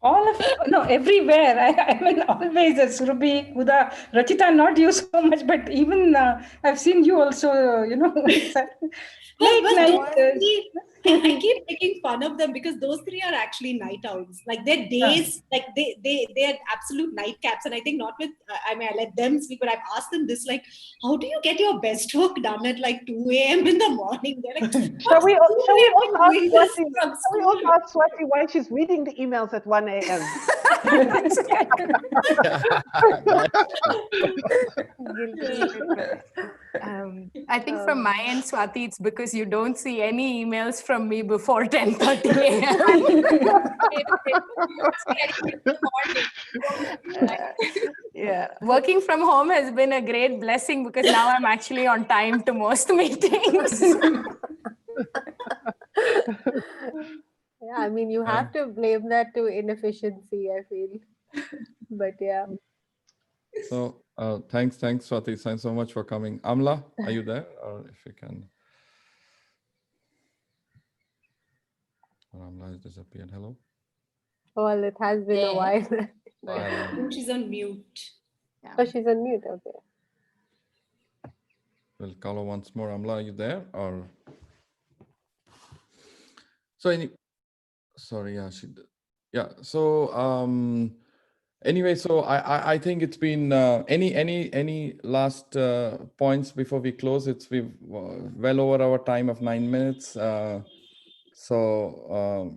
All of everywhere. I mean, always Surabhi, Huda, Rachita, not you so much, but even I've seen you also. Late But night. those three, I keep making fun of them because those three are actually night owls. Like their days, like they're absolute night caps. And I think not with. I mean, I let them speak, but I've asked them this: like, how do you get your best work done at like 2 a.m. in the morning? They're like, Shall we also ask doing this Swati? from Shall we school. also ask Swati why she's reading the emails at 1 a.m.? I think from my end, Swati, it's because you don't see any emails from me before 10:30 a.m. Yeah, working from home has been a great blessing because now I'm actually on time to most meetings. yeah, I mean, you have to blame that to inefficiency, I feel. But yeah. So thanks, Swati. Thanks so much for coming. Amla, are you there? Or if you can. Or Amla has disappeared. Hello. Well, it has been a while. She's on mute. Yeah. Oh, she's on mute. Okay. We'll call her once more. Amla, are you there? Or so sorry, yeah, she did. Yeah. So anyway, so I think it's been any last points before we close? We've well over our time of 9 minutes. So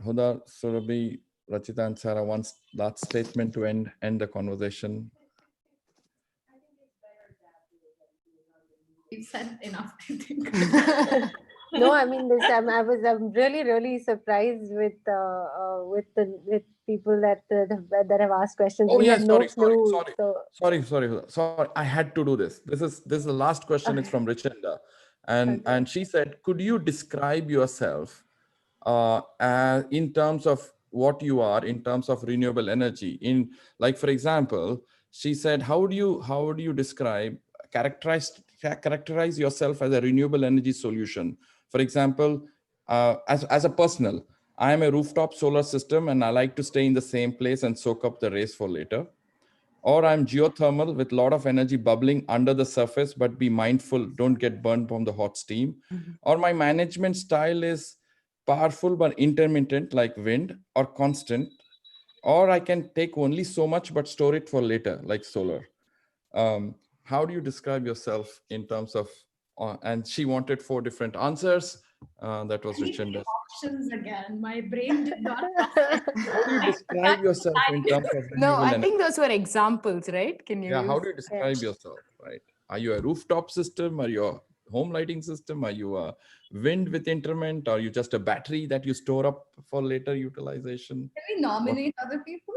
Huda, Surabhi, Rachita, and Sarah, one last statement to end the conversation. You've said enough, I think. No, I mean this time I'm really surprised with people that have asked questions. Oh We yeah, had no clue. sorry. I had to do this. This is the last question. It's from Rachita, and she said, could you describe yourself in terms of what you are in terms of renewable energy? In like, for example, she said, how do you characterize yourself as a renewable energy solution? For example, as a personal, I am a rooftop solar system and I like to stay in the same place and soak up the rays for later. Or I'm geothermal with a lot of energy bubbling under the surface, but be mindful, don't get burned from the hot steam. Or my management style is powerful but intermittent like wind, or constant. Or I can take only so much but store it for later like solar. How do you describe yourself in terms of, and she wanted 4 different answers. That was Richenda's options again. My brain did not. How do you describe yourself in terms of No, I renewable think those were examples, right? Can you? Yeah, how do you describe yourself, right? Are you a rooftop system? Are you a home lighting system? Are you a wind with intermittent? Are you just a battery that you store up for later utilization? Can we nominate other people?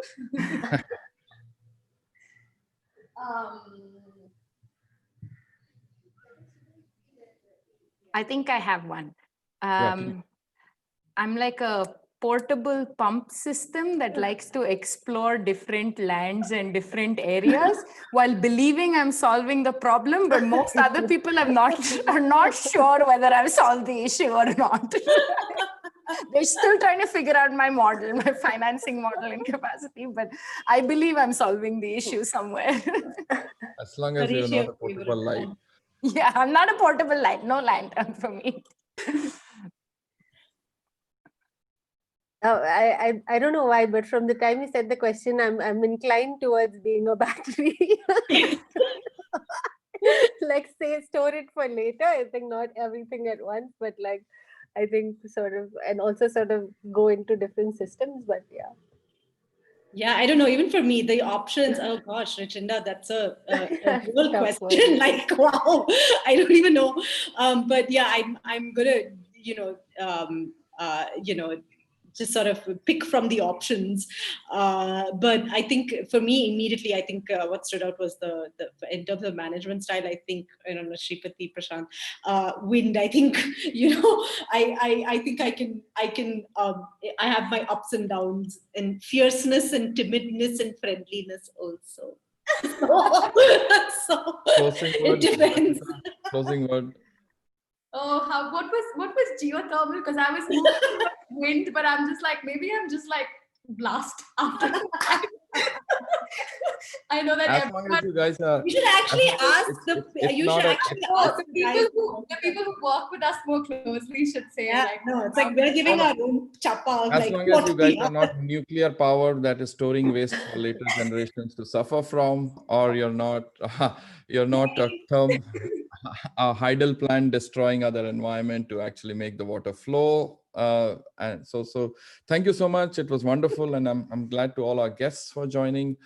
I think I have one. I'm like a portable pump system that likes to explore different lands and different areas while believing I'm solving the problem, but most other people are not sure whether I've solved the issue or not. They're still trying to figure out my model, my financing model and capacity, but I believe I'm solving the issue somewhere. As long as you're not a portable light. Yeah, I'm not a portable light. No lantern for me. I don't know why, but from the time you said the question, I'm inclined towards being a battery. Like say store it for later. I think not everything at once, but like I think sort of, and also sort of go into different systems. But yeah. Yeah, I don't know. Even for me, the options. Oh gosh, Rachinda, that's a real Tough question. one. Like, wow, I don't even know. But yeah, I'm gonna, just sort of pick from the options. But I think for me, immediately, I think what stood out was the in terms of management style. I think, I don't know, Shripati, Prashant, Wind. I think I think I can I have my ups and downs, and fierceness and timidness and friendliness also. So Closing it word. depends. Closing word. Oh, what was geothermal? Because I was moving towards wind, but I'm just like, maybe I'm just like blast after that. I know that As long everyone, as you guys are, You should actually ask it's not a, the people who work with us more closely should say, Yeah, like, no, it's like we're giving our own chappa of as like long as what you guys we are not nuclear power that is storing waste for later generations to suffer from, or you're not a hydel plant destroying other environment to actually make the water flow. And so thank you so much. It was wonderful, and I'm glad to all our guests for joining.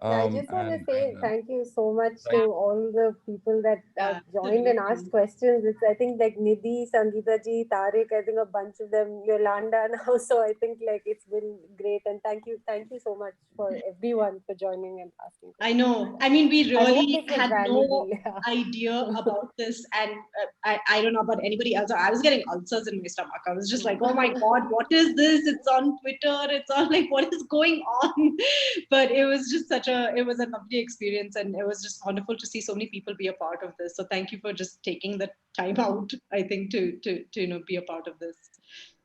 Yeah, I just want to say thank you so much to all the people that joined and asked questions. It's, I think, like Nidhi, Sangeeta ji, Tariq, I think a bunch of them, Yolanda now. So I think like it's been great. And thank you so much for everyone for joining and asking questions. I know. I mean, we really had valuable. no idea about this. And I don't know about anybody else. I was getting ulcers in my stomach. I was just like, oh my God, what is this? It's on Twitter. It's on like, what is going on? But it was just it was a lovely experience. And it was just wonderful to see so many people be a part of this. So thank you for just taking the time out, I think, to be a part of this.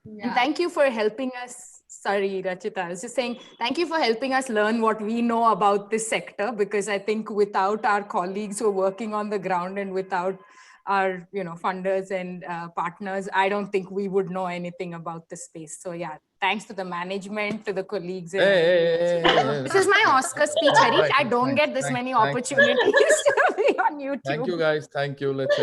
Yeah. And thank you for helping us. Sorry, Rachita, I was just saying, thank you for helping us learn what we know about this sector, because I think without our colleagues who are working on the ground and without our funders and partners, I don't think we would know anything about the space. So yeah, thanks to the management, to the colleagues. This is my Oscar speech, Harish. I don't get this many opportunities to be on YouTube. Thank you guys. Thank you. Let's